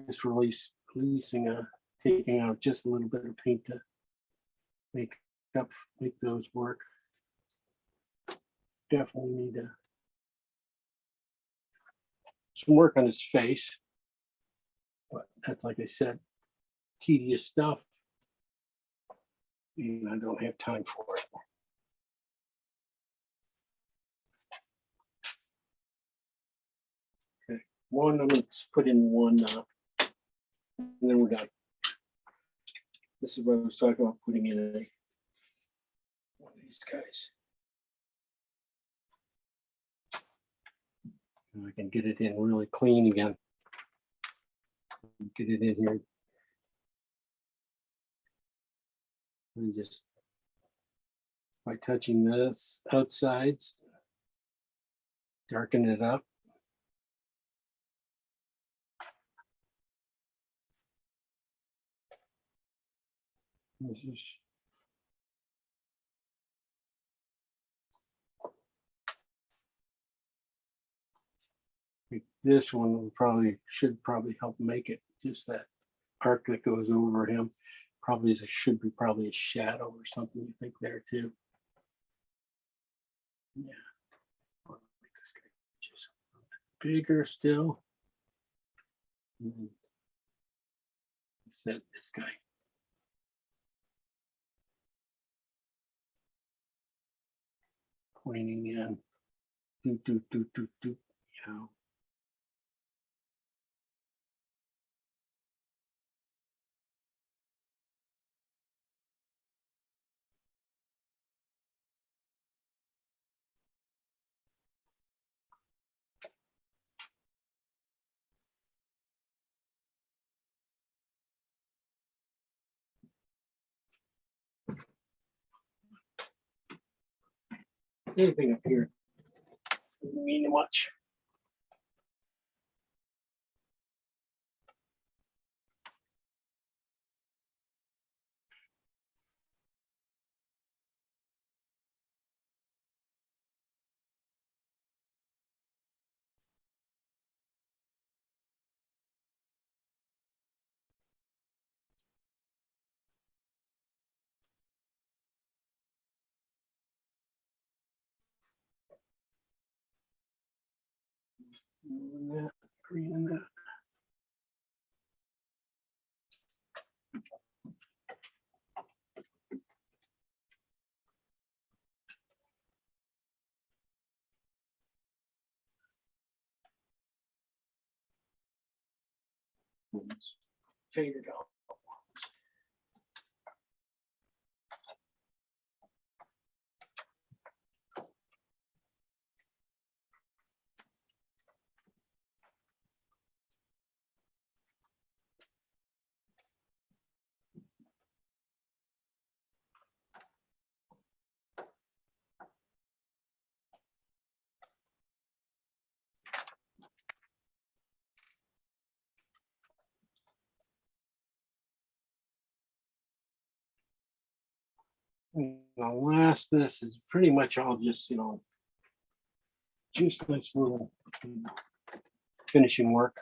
Just releasing a taking out just a little bit of paint to make those work. Definitely need some work on his face, but that's, like I said, tedious stuff, and I don't have time for it. Okay, I'm going to put in one, and then we're done. This is what I was talking about, putting in one of these guys. And I can get it in really clean again. Get it in here. And just by touching this outsides, darken it up. This is this one will should probably help make it. Just that arc that goes over him should be probably a shadow or something, you think, there too. Yeah. I'll make this guy just bigger still. And then set this guy. Pointing in. Yeah. Anything up here doesn't mean much. That, green and that. Fade it out. And the last, this is pretty much all just, just nice little finishing work.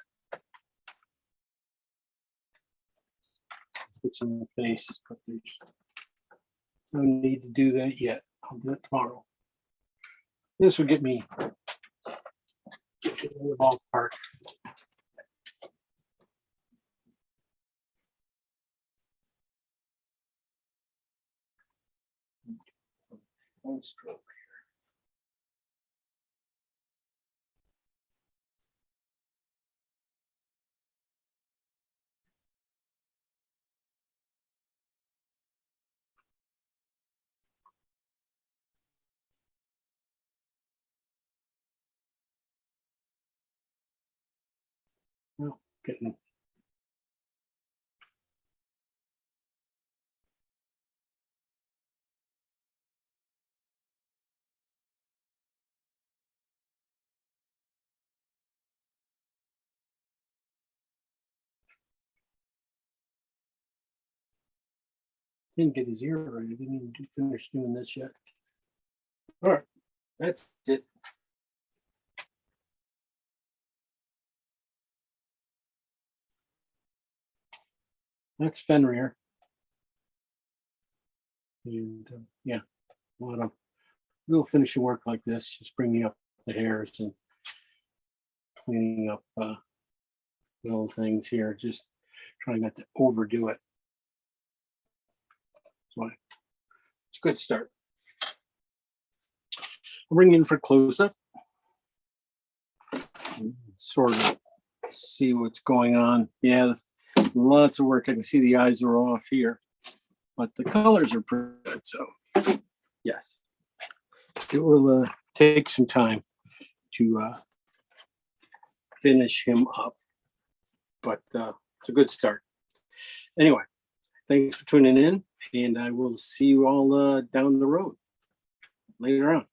Put some in the face, but there's no need to do that yet. I'll do it tomorrow. This will get me in the ballpark. One stroke here. Well, getting didn't get his ear right. I didn't even finish doing this yet. All right, that's it. That's Fenrir. And yeah, a lot of little finishing work like this, just bringing up the hairs and cleaning up little things here, just trying not to overdo it. So it's a good start. I'll bring you in for close up. Sort of see what's going on. Yeah, lots of work. I can see the eyes are off here, but the colors are pretty good. So yes, it will take some time to finish him up, but it's a good start. Anyway, thanks for tuning in, and I will see you all down the road later on.